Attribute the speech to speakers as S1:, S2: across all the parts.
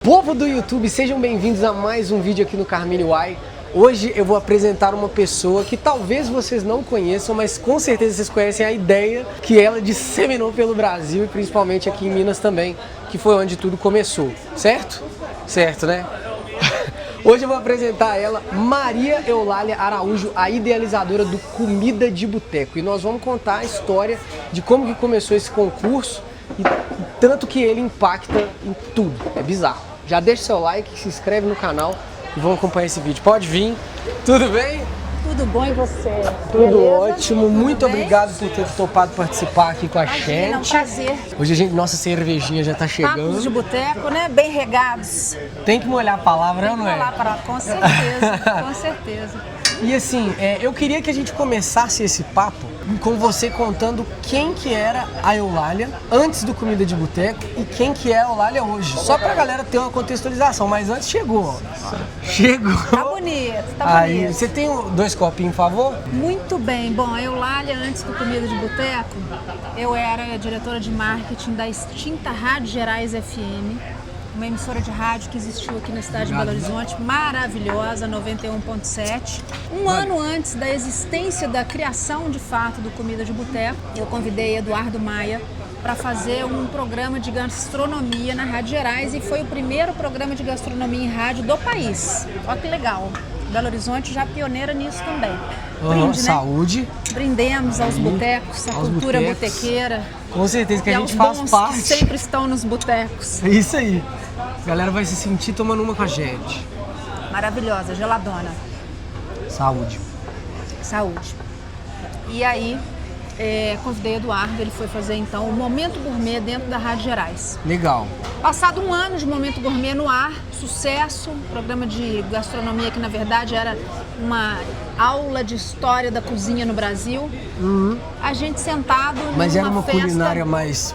S1: Povo do YouTube, sejam bem-vindos a mais um vídeo aqui no Carmine Uai. Hoje eu vou apresentar uma pessoa que talvez vocês não conheçam, mas com certeza vocês conhecem a ideia que ela disseminou pelo Brasil e principalmente aqui em Minas também, que foi onde tudo começou, certo? Certo, né? Hoje eu vou apresentar ela, Maria Eulália Araújo, a idealizadora do Comida de Boteco. E nós vamos contar a história de como que começou esse concurso e tanto que ele impacta em tudo. É bizarro. Já deixa seu like, se inscreve no canal e vamos acompanhar esse vídeo. Pode vir. Tudo bem?
S2: Tudo bom e você?
S1: Tudo
S2: Beleza?
S1: ótimo.
S2: Tudo
S1: Muito
S2: bem?
S1: obrigado por ter topado participar aqui com a
S2: Imagina,
S1: gente.
S2: é um prazer.
S1: Hoje a gente, nossa cervejinha já tá
S2: Papos
S1: chegando.
S2: de boteco, né? Bem regados.
S1: Tem que molhar a palavra, não é?
S2: Vamos lá para com certeza, com certeza.
S1: E assim, eu queria que a gente começasse esse papo com você contando quem que era a Eulália antes do Comida de Boteco e quem que é a Eulália hoje. Só pra galera ter uma contextualização, mas antes chegou, ó. Chegou.
S2: Tá bonito, tá
S1: Aí,
S2: bonito.
S1: você tem dois copinhos, por favor?
S2: Muito bem. Bom, a Eulália, antes do Comida de Boteco, eu era diretora de marketing da extinta Rádio Gerais FM, uma emissora de rádio que existiu aqui na cidade de Belo Horizonte, maravilhosa, 91.7. Um ano antes da existência, da criação de fato do Comida de Boteco, eu convidei Eduardo Maia para fazer um programa de gastronomia na Rádio Gerais e foi o primeiro programa de gastronomia em rádio do país. Olha que legal. Belo Horizonte já pioneira nisso também. Brinde, né?
S1: Saúde.
S2: Brindemos aos botecos, à cultura
S1: botecos.
S2: botequeira.
S1: Com certeza que
S2: E
S1: a
S2: aos
S1: gente faz
S2: bons
S1: parte.
S2: que sempre estão nos botecos.
S1: É isso aí. A galera vai se sentir tomando uma com a gente.
S2: Maravilhosa, geladona.
S1: Saúde.
S2: Saúde. E aí, convidei Eduardo, ele foi fazer então o Momento Gourmet dentro da Rádio Gerais.
S1: Legal.
S2: Passado um ano de Momento Gourmet no ar, sucesso, programa de gastronomia que na verdade era uma aula de história da cozinha no Brasil. A gente sentado
S1: Mas era uma
S2: festa...
S1: culinária mais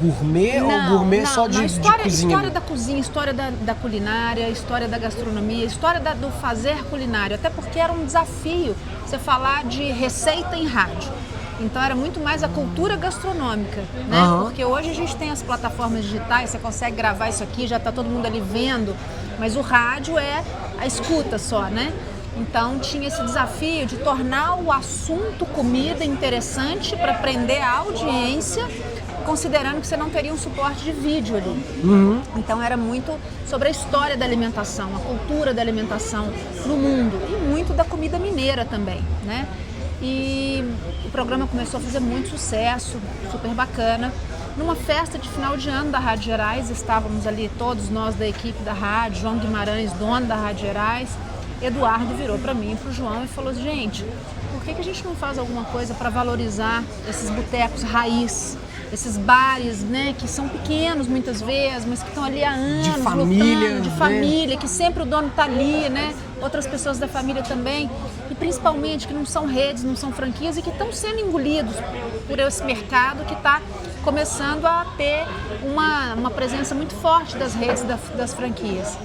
S1: gourmet ou gourmet só de cozinha?
S2: História da cozinha, história da culinária, história da gastronomia, história do fazer culinário. Até porque era um desafio você falar de receita em rádio. Então era muito mais a cultura gastronômica, né? Porque hoje a gente tem as plataformas digitais, você consegue gravar isso aqui, já está todo mundo ali vendo, mas o rádio é a escuta só, né? Então tinha esse desafio de tornar o assunto comida interessante para prender a audiência, considerando que você não teria um suporte de vídeo ali. Então era muito sobre a história da alimentação, a cultura da alimentação no mundo e muito da comida mineira também, né? E o programa começou a fazer muito sucesso, super bacana. Numa festa de final de ano da Rádio Gerais, estávamos ali todos nós da equipe da rádio, João Guimarães, dono da Rádio Gerais. Eduardo virou para mim e para o João e falou: gente, por que a gente não faz alguma coisa para valorizar esses botecos raiz, esses bares, né, que são pequenos muitas vezes, mas que estão ali há anos,
S1: de família,
S2: lutando, de família, que sempre o dono está ali, né, outras pessoas da família também, e principalmente que não são redes, não são franquias e que estão sendo engolidos por esse mercado que está começando a ter uma presença muito forte das redes das franquias.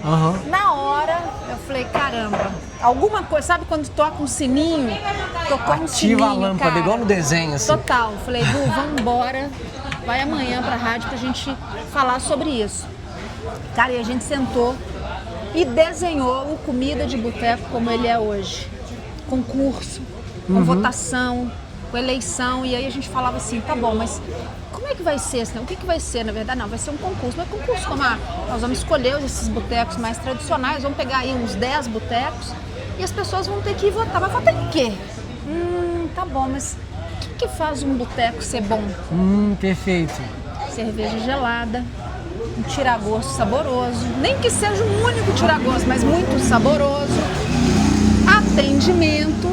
S2: Na hora, eu falei, caramba, alguma coisa, sabe quando toca um sininho? Tocou um sininho,
S1: Ativa a lâmpada,
S2: cara.
S1: igual no desenho, assim.
S2: Total. Falei, Edu, vamos embora, vai amanhã pra rádio pra gente falar sobre isso. Cara, e a gente sentou e desenhou o Comida de Boteco como ele é hoje. Concurso, com votação, com eleição, e aí a gente falava assim, tá bom, mas como é que vai ser? O que vai ser, na verdade? Não, vai ser um concurso. Mas concurso como nós vamos escolher esses botecos mais tradicionais, vamos pegar aí uns 10 botecos e as pessoas vão ter que ir votar. Mas votar em quê? Tá bom, mas o que faz um boteco ser bom?
S1: Perfeito.
S2: Cerveja gelada, um tiragosto saboroso, nem que seja um único tiragosto, mas muito saboroso, atendimento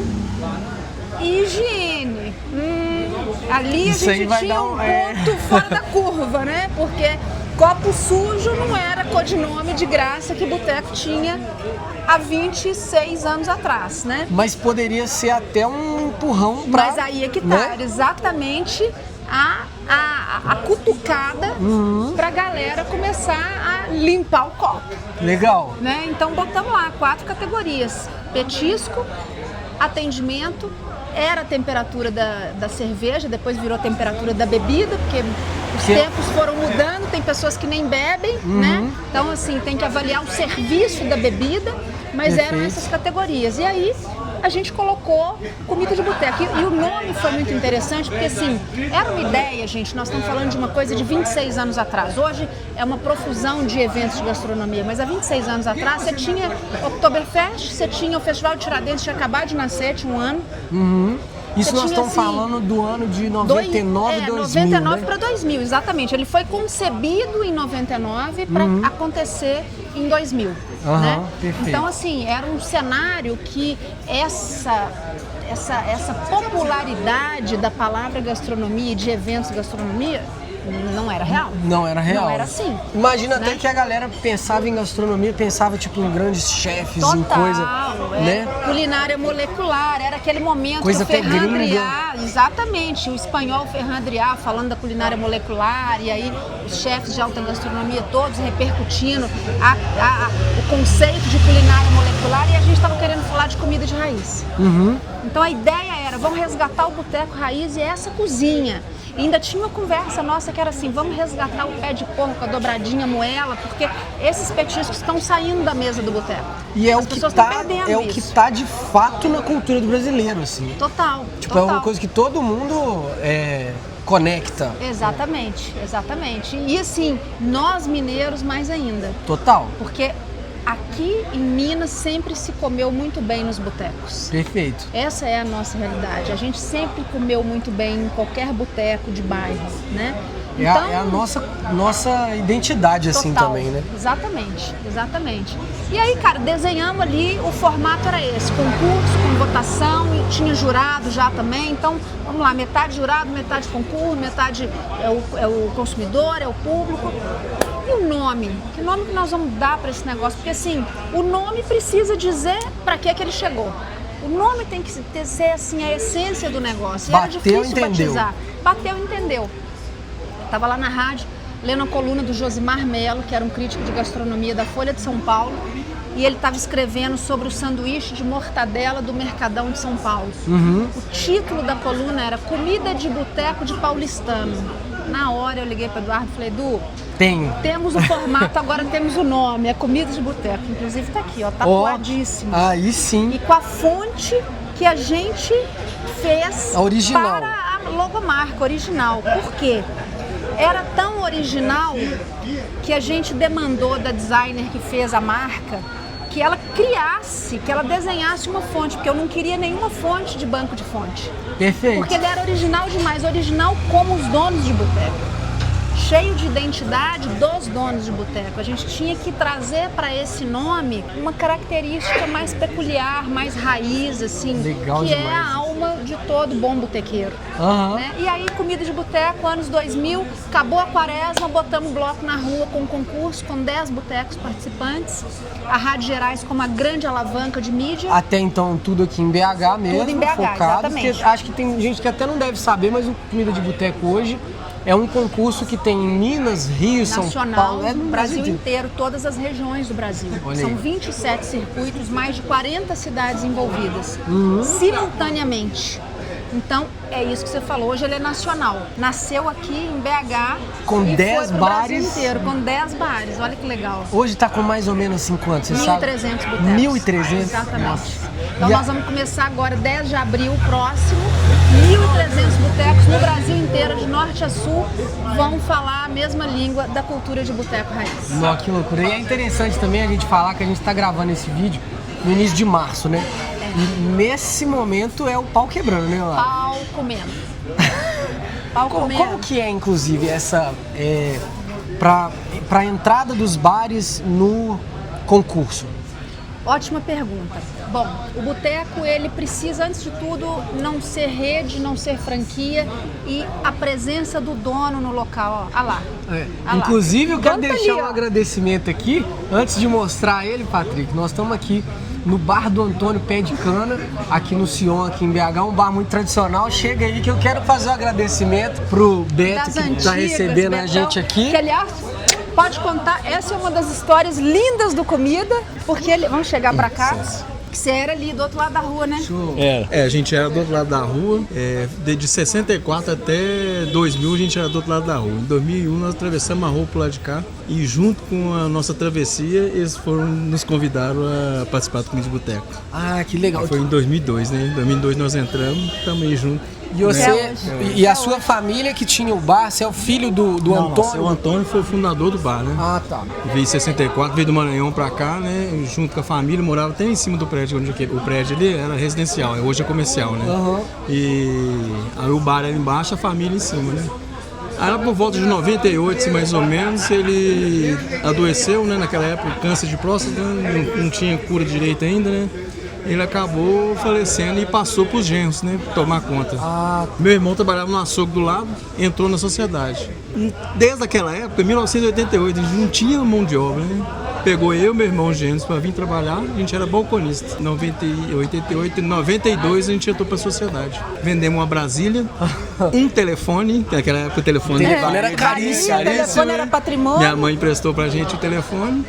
S2: e higiene. Ali a gente tinha um ponto fora da curva, né? Porque copo sujo não era codinome de graça que o boteco tinha há 26 anos atrás, né?
S1: Mas poderia ser até um empurrão pra...
S2: Mas aí é que tá, era exatamente a cutucada pra galera começar a limpar o copo.
S1: Legal.
S2: Né? Então botamos lá 4 categorias: petisco, atendimento, era a temperatura da cerveja, depois virou a temperatura da bebida, porque Os tempos foram mudando, tem pessoas que nem bebem, né? Então, assim, tem que avaliar o serviço da bebida, mas eram essas categorias. E aí, a gente colocou comida de boteco. E o nome foi muito interessante, porque, assim, era uma ideia, gente, nós estamos falando de uma coisa de 26 anos atrás. Hoje é uma profusão de eventos de gastronomia, mas há 26 anos atrás você tinha Oktoberfest, você tinha o Festival de Tiradentes, tinha acabado de nascer, tinha um ano.
S1: Isso nós estamos
S2: assim,
S1: falando do ano de 99, 2000,
S2: 99
S1: né?
S2: para 2000, exatamente. Ele foi concebido em 99 para acontecer em 2000. Né?
S1: Perfeito.
S2: Então, assim, era um cenário que essa popularidade da palavra gastronomia e de eventos de gastronomia não era real.
S1: Não era real.
S2: Não era assim.
S1: Imagina
S2: né?
S1: até que a galera pensava em gastronomia, pensava tipo em grandes chefes, em coisa, né?
S2: Culinária molecular, era aquele momento
S1: coisa
S2: que o Ferran
S1: gringa.
S2: Adrià, exatamente, o espanhol Ferran Adrià falando da culinária molecular, e aí os chefes de alta gastronomia todos repercutindo o conceito de culinária molecular, e a gente estava querendo falar de comida de raiz. Então a ideia era, vamos resgatar o boteco raiz e essa cozinha. E ainda tinha uma conversa nossa que era assim, vamos resgatar o pé de porco, a dobradinha, a moela, porque esses petiscos estão saindo da mesa do boteco.
S1: E é
S2: As
S1: o que
S2: pessoas
S1: tá,
S2: estão perdendo
S1: é o que tá de fato na cultura do brasileiro, assim.
S2: Total.
S1: Tipo,
S2: total.
S1: é uma coisa que todo mundo conecta.
S2: Exatamente, exatamente. E assim, nós mineiros mais ainda.
S1: Total.
S2: Porque aqui em Minas sempre se comeu muito bem nos botecos.
S1: Perfeito.
S2: Essa é a nossa realidade. A gente sempre comeu muito bem em qualquer boteco de bairro, né? Então,
S1: é a nossa identidade, assim,
S2: total,
S1: também, né?
S2: Exatamente, exatamente. E aí, cara, desenhamos ali, o formato era esse, concurso com votação, e tinha jurado já também, então, vamos lá, metade jurado, metade concurso, metade é o consumidor, é o público. E o nome? Que nome que nós vamos dar para esse negócio? Porque, assim, o nome precisa dizer para que ele chegou. O nome tem que ser, assim, a essência do negócio. E era difícil batizar. Bateu, entendeu. Estava lá na rádio, lendo a coluna do Josimar Melo, que era um crítico de gastronomia da Folha de São Paulo, e ele estava escrevendo sobre o sanduíche de mortadela do Mercadão de São Paulo. O título da coluna era Comida de Boteco de Paulistano. Na hora eu liguei para Eduardo e falei, Edu, temos o formato, agora temos o nome, é Comida de Boteco. Inclusive tá aqui, ó, tatuadíssimo.
S1: Aí sim.
S2: E com a fonte que a gente fez
S1: a original.
S2: Para a logomarca original. Por quê? Era tão original que a gente demandou da designer que fez a marca que ela criasse, que ela desenhasse uma fonte, porque eu não queria nenhuma fonte de banco de fonte.
S1: Perfeito.
S2: Porque ele era original demais, original como os donos de boteco. Cheio de identidade dos donos de boteco. A gente tinha que trazer para esse nome uma característica mais peculiar, mais raiz, assim,
S1: legal
S2: que
S1: demais.
S2: é a alma de todo bom botequeiro. Né? E aí, comida de boteco, anos 2000, acabou a quaresma, botamos bloco na rua com um concurso, com 10 botecos participantes. A Rádio Gerais como a grande alavanca de mídia.
S1: Até então, tudo aqui em BH mesmo,
S2: tudo em BH,
S1: focado.
S2: exatamente.
S1: Acho que tem gente que até não deve saber, mas o Comida de Boteco hoje é um concurso que tem em Minas, Rio,
S2: nacional,
S1: São Paulo,
S2: no Brasil inteiro, todas as regiões do Brasil. São 27 circuitos, mais de 40 cidades envolvidas, simultaneamente. Então, é isso que você falou, hoje ele é nacional. Nasceu aqui em BH
S1: com
S2: e
S1: 10
S2: foi pro
S1: bares.
S2: Brasil inteiro, com 10 bares, olha que legal.
S1: Hoje está com mais ou menos assim quanto, você
S2: 1.300
S1: sabe?
S2: botecos.
S1: 1.300?
S2: Exatamente.
S1: Nossa.
S2: Então nós vamos começar agora, 10 de abril próximo, 1.300 botecos no Brasil inteiro, de norte a sul, vão falar a mesma língua da cultura de boteco raiz.
S1: Nossa, que loucura. E é interessante também a gente falar que a gente está gravando esse vídeo no início de março, né? E nesse momento é o pau quebrando, né, Laura?
S2: Pau comendo. Pau comendo.
S1: Como que é, inclusive, essa... para a entrada dos bares no concurso?
S2: Ótima pergunta. Bom, o boteco, ele precisa, antes de tudo, não ser rede, não ser franquia e a presença do dono no local, ó. Ah lá.
S1: Inclusive, eu quero deixar
S2: ali,
S1: um agradecimento aqui, antes de mostrar ele, Patrick. Nós estamos aqui no bar do Antônio Pé de Cana, aqui no Sion, aqui em BH, um bar muito tradicional. Chega aí que eu quero fazer um agradecimento pro Beto, que está recebendo a gente aqui.
S2: Que, aliás, pode contar, essa é uma das histórias lindas do Comida, porque ele... Vamos chegar pra cá. Que você era ali do outro lado da rua, né?
S3: A gente era do outro lado da rua. De 64 até 2000 a gente era do outro lado da rua. Em 2001 nós atravessamos a rua pro lado de cá e junto com a nossa travessia eles nos convidaram a participar do Comida de Boteco.
S1: Ah, que legal.
S3: Foi em 2002, né? Em 2002 nós entramos, também junto.
S1: E você, e a sua família que tinha o bar, você é o filho do Antônio?
S3: O Antônio foi o fundador do bar, né?
S1: Ah, tá.
S3: Veio em 64, veio do Maranhão pra cá, né? Junto com a família, morava até em cima do prédio, onde o prédio ali era residencial, hoje é comercial, né?
S1: Uhum.
S3: E aí o bar era embaixo, a família em cima, né? Aí por volta de 98, mais ou menos, ele adoeceu, né? Naquela época, câncer de próstata, não tinha cura direita ainda, né? Ele acabou falecendo e passou para os genros, né? Tomar conta. Meu irmão trabalhava no açougue do lado, entrou na sociedade. Desde aquela época, em 1988, a gente não tinha mão de obra, né? Pegou eu e meu irmão gêmeos para vir trabalhar, a gente era balconista. Em 88 e 92 a gente entrou para a sociedade. Vendemos uma Brasília, um telefone, que naquela época o telefone
S1: era caríssimo.
S2: O telefone era patrimônio.
S3: Minha mãe emprestou pra gente o telefone.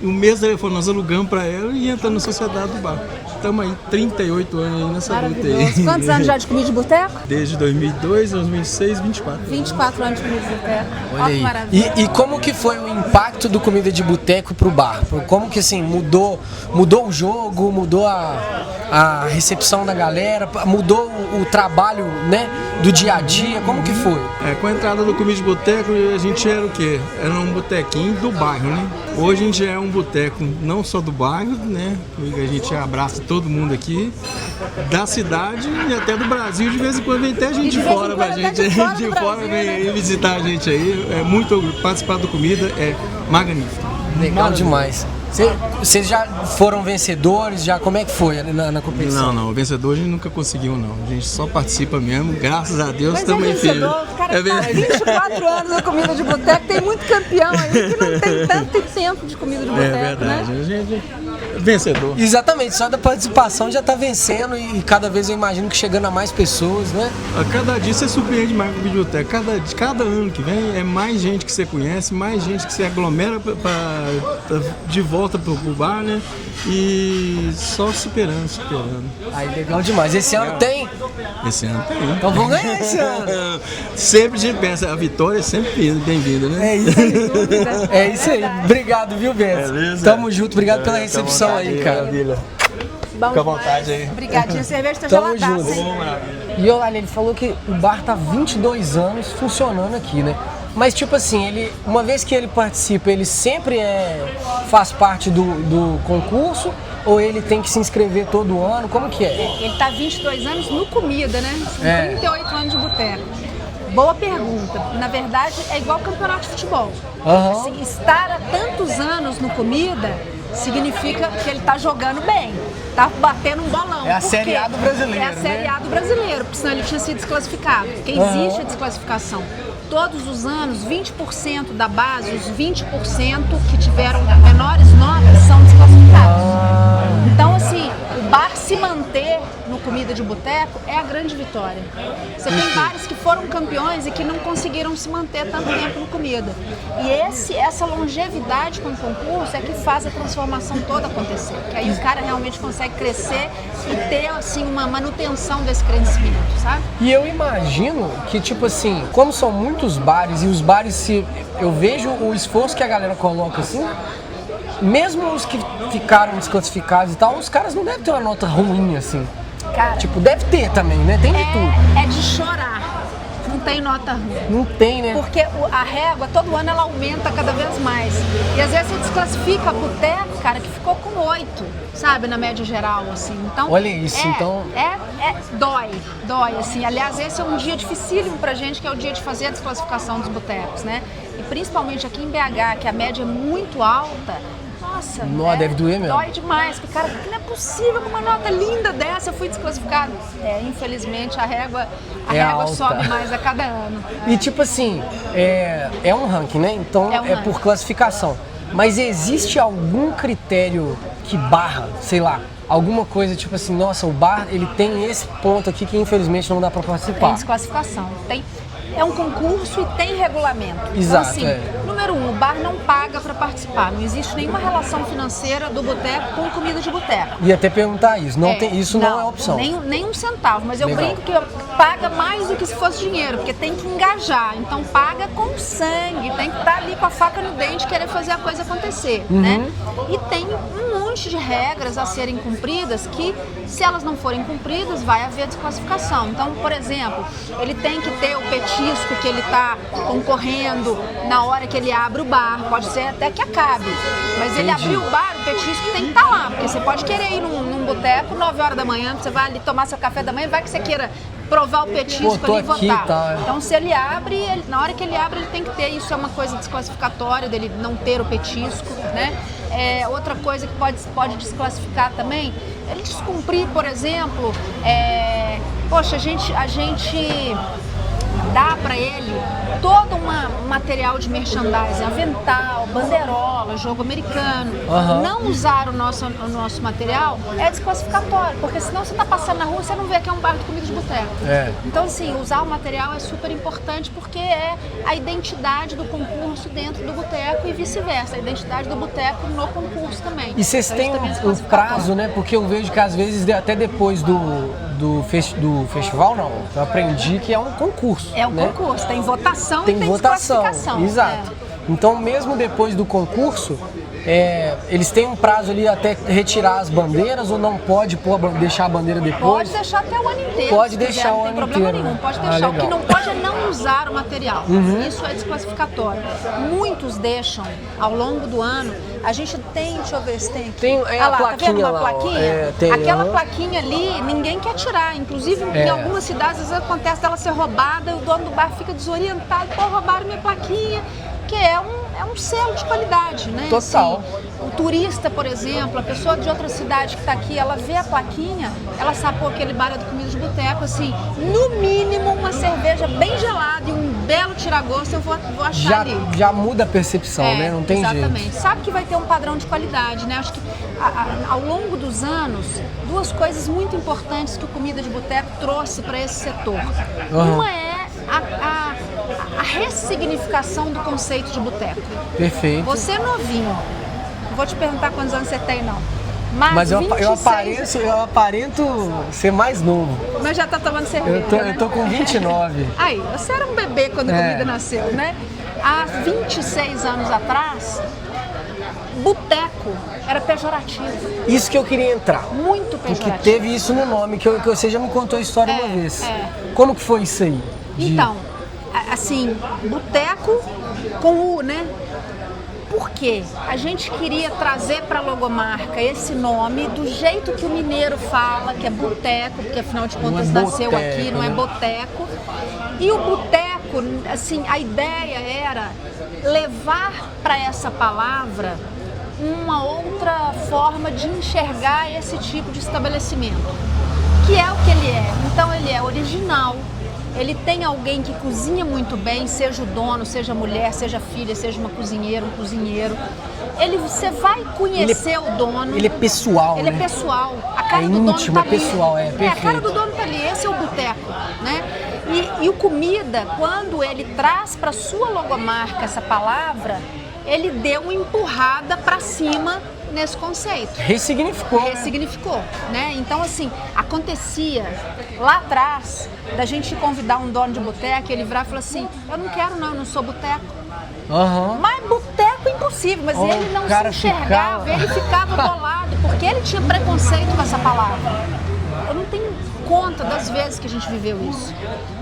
S3: O mesmo telefone nós alugamos para ela e entramos na sociedade do bar. Estamos aí 38 anos aí nessa luta aí.
S2: Quantos anos já de Comida de Boteco?
S3: Desde 2002, 2006, 24.
S2: 24 anos de Comida de Boteco.
S1: Olha aí.
S2: Maravilha.
S1: E como que foi o impacto do Comida de Boteco pro bar? Como que assim, mudou o jogo, mudou a recepção da galera, mudou o trabalho, né, do dia a dia, como que foi?
S3: Com a entrada do Comida de Boteco, a gente era o quê? Era um botequinho do bairro, né? Hoje a gente é um boteco não só do bairro, né? A gente abraça todo mundo aqui, da cidade e até do Brasil. De vez em quando vem até gente de fora pra gente. De fora vem aí visitar a gente aí. É muito participar do Comida, é magnífico.
S1: Legal demais. Vocês já foram vencedores? Já como é que foi na competição?
S3: Não, vencedor a gente nunca conseguiu, não. A gente só participa mesmo, graças a Deus também
S2: vencedor, o cara tá 24 anos na Comida de Boteco, tem muito campeão aí que não tem tanto tempo de Comida de Boteco,
S3: verdade,
S2: né?
S3: A gente é vencedor.
S1: Exatamente, só da participação já tá vencendo e cada vez eu imagino que chegando a mais pessoas, né?
S3: A cada dia você surpreende mais com o Videoteca. Cada ano que vem é mais gente que você conhece, mais gente que você aglomera de volta pro bar, né? E só superando.
S1: Aí, legal demais. Esse ano tem?
S3: Esse ano tem.
S1: Então vamos ganhar esse ano.
S3: Sempre a gente pensa, a vitória é sempre bem-vinda, né?
S1: É isso aí. É isso aí. Obrigado, viu, Bento?
S3: Beleza.
S1: Tamo junto. Obrigado pela recepção aí, cara.
S3: Maravilha.
S2: Bom
S3: Fica à vontade aí.
S2: Obrigadinha. A cerveja tá
S1: Tamo
S2: geladaça,
S1: junto.
S2: hein?
S1: E olha, ele falou que o bar tá 22 anos funcionando aqui, né? Mas tipo assim, uma vez que ele participa, ele sempre faz parte do concurso ou ele tem que se inscrever todo ano? Como que é?
S2: Ele tá 22 anos no Comida, né? São 38 anos de boteco. Boa pergunta. Na verdade, é igual campeonato de futebol. Assim, estar há tantos anos no Comida significa que ele tá jogando bem, tá batendo um bolão.
S1: É a Série A do brasileiro,
S2: É a Série A do brasileiro, porque senão ele tinha sido desclassificado. Porque existe a desclassificação. Todos os anos, 20% da base, os 20% que tiveram menores notas são desclassificados. Então, assim, o bar se manter no Comida de Boteco é a grande vitória. Você tem bares que foram campeões e que não conseguiram se manter tanto tempo no Comida. E essa longevidade com o concurso é que faz a transformação toda acontecer. Que aí o cara realmente consegue crescer e ter, assim, uma manutenção desse crescimento, sabe?
S1: E eu imagino que, tipo assim, como são muitos bares e os bares, eu vejo o esforço que a galera coloca, assim, mesmo os que ficaram desclassificados e tal, os caras não devem ter uma nota ruim, assim.
S2: Cara,
S1: Tipo, deve ter também, né? Tem de tudo.
S2: é de chorar. Não tem nota ruim.
S1: Não tem, né?
S2: Porque a régua, todo ano, ela aumenta cada vez mais. E às vezes você desclassifica a boteco, cara, que ficou com 8, sabe, na média geral, assim. Então,
S1: olha isso, então...
S2: Dói, assim. Aliás, esse é um dia dificílimo pra gente, que é o dia de fazer a desclassificação dos botecos, né? E principalmente aqui em BH, que a média é muito alta, nossa,
S1: deve doer mesmo.
S2: Dói demais, porque, cara, não é possível com uma nota linda dessa eu fui desclassificado. Infelizmente, a régua sobe mais a cada ano.
S1: E tipo assim, é um ranking, né? Então é por classificação. Mas existe algum critério que barra, sei lá, alguma coisa tipo assim, nossa, o bar ele tem esse ponto aqui que infelizmente não dá pra participar?
S2: Tem desclassificação. é um concurso e tem regulamento.
S1: Exato,
S2: então, assim, número 1, o bar não paga para participar. Não existe nenhuma relação financeira do boteco com comida de boteco.
S1: E até perguntar isso, isso não é opção.
S2: Nem um centavo, mas eu
S1: Legal.
S2: brinco que paga mais do que se fosse dinheiro, porque tem que engajar. Então paga com sangue, tem que estar ali com a faca no dente, querer fazer a coisa acontecer, né? E tem um monte de regras a serem cumpridas que, se elas não forem cumpridas, vai haver desclassificação. Então, por exemplo, ele tem que ter o petisco que ele está concorrendo na hora que ele abre o bar, pode ser até que acabe, mas ele abriu o bar, o petisco tem que estar lá, porque você pode querer ir num boteco 9 horas da manhã, você vai ali tomar seu café da manhã, vai que você queira provar o petisco ali e votar.
S1: Tá.
S2: Então, se ele abre, na hora que ele abre, ele tem que ter. Isso é uma coisa desclassificatória dele não ter o petisco, né? Outra coisa que pode desclassificar também, ele descumprir, por exemplo, poxa, a gente dá para ele todo um material de merchandising, avental, banderola, jogo americano. Não usar o nosso material é desclassificatório, porque senão você está passando na rua e você não vê que é um bar de comida de boteco. Então, assim, usar o material é super importante porque é a identidade do concurso dentro do boteco e vice-versa, a identidade do boteco no concurso também.
S1: E vocês têm um prazo, né? Porque eu vejo que às vezes até depois do festival, não, eu aprendi que é um concurso.
S2: É um concurso, tem votação e tem
S1: votação,
S2: desclassificação.
S1: Exato. Então, mesmo depois do concurso, eles têm um prazo ali até retirar as bandeiras ou não pode deixar a bandeira depois?
S2: Pode deixar até o ano inteiro.
S1: Pode deixar o ano inteiro.
S2: Não tem problema nenhum, pode deixar. O que não pode é não usar o material. Isso é desclassificatório. Muitos deixam ao longo do ano. A gente tem, deixa eu ver se tem aqui.
S1: Tem
S2: lá,
S1: a plaquinha,
S2: tá vendo uma
S1: lá,
S2: plaquinha?
S1: tem,
S2: aquela plaquinha ali, ninguém quer tirar. Inclusive, em algumas cidades, às vezes acontece dela ser roubada, o dono do bar fica desorientado, pô, roubaram minha plaquinha, que é um selo de qualidade, né?
S1: Total.
S2: Assim, o turista, por exemplo, a pessoa de outra cidade que está aqui, ela vê a plaquinha, ela sabe, pô, aquele bar é de comida de boteco, assim, no mínimo uma cerveja bem gelada e um belo tiragosto eu vou achar ali.
S1: Já muda a percepção, né? Não tem jeito.
S2: Exatamente. Sabe que vai ter um padrão de qualidade, né? Acho que ao longo dos anos, duas coisas muito importantes que o Comida de Boteco trouxe para esse setor. Uma é a ressignificação do conceito de boteco.
S1: Perfeito.
S2: Você é novinho, não vou te perguntar quantos anos você tem, não.
S1: Mas eu aparento ser mais novo.
S2: Mas já tá tomando cerveja,
S1: Eu tô com 29.
S2: Aí, você era um bebê quando a comida nasceu, né? Há 26 anos atrás, boteco era pejorativo.
S1: Isso que eu queria entrar.
S2: Muito pejorativo.
S1: Porque teve isso no nome, que você já me contou a história uma vez. Como que foi isso aí?
S2: Então, assim, boteco com U, né? Por quê? A gente queria trazer para a logomarca esse nome do jeito que o mineiro fala, que é boteco, porque afinal de contas nasceu aqui, não é boteco. E o boteco, assim, a ideia era levar para essa palavra uma outra forma de enxergar esse tipo de estabelecimento, que é o que ele é. Então ele é original. Ele tem alguém que cozinha muito bem, seja o dono, seja a mulher, seja a filha, seja uma cozinheira, um cozinheiro. Você vai conhecer o dono.
S1: Ele é pessoal,
S2: Ele
S1: né?
S2: é pessoal. A cara do
S1: íntimo,
S2: dono tá ali.
S1: pessoal, perfeito.
S2: A cara do dono tá ali. Esse é o boteco, né? E o Comida, quando ele traz para sua logomarca essa palavra, ele deu uma empurrada para cima nesse conceito.
S1: Ressignificou.
S2: Ressignificou, né? Então, assim, acontecia lá atrás da gente convidar um dono de boteco, ele virar e falar assim, eu não quero não, eu não sou boteco. Mas boteco é impossível, mas ele não se enxergava, ele ficava bolado, porque ele tinha preconceito com essa palavra. Eu não tenho conta das vezes que a gente viveu isso.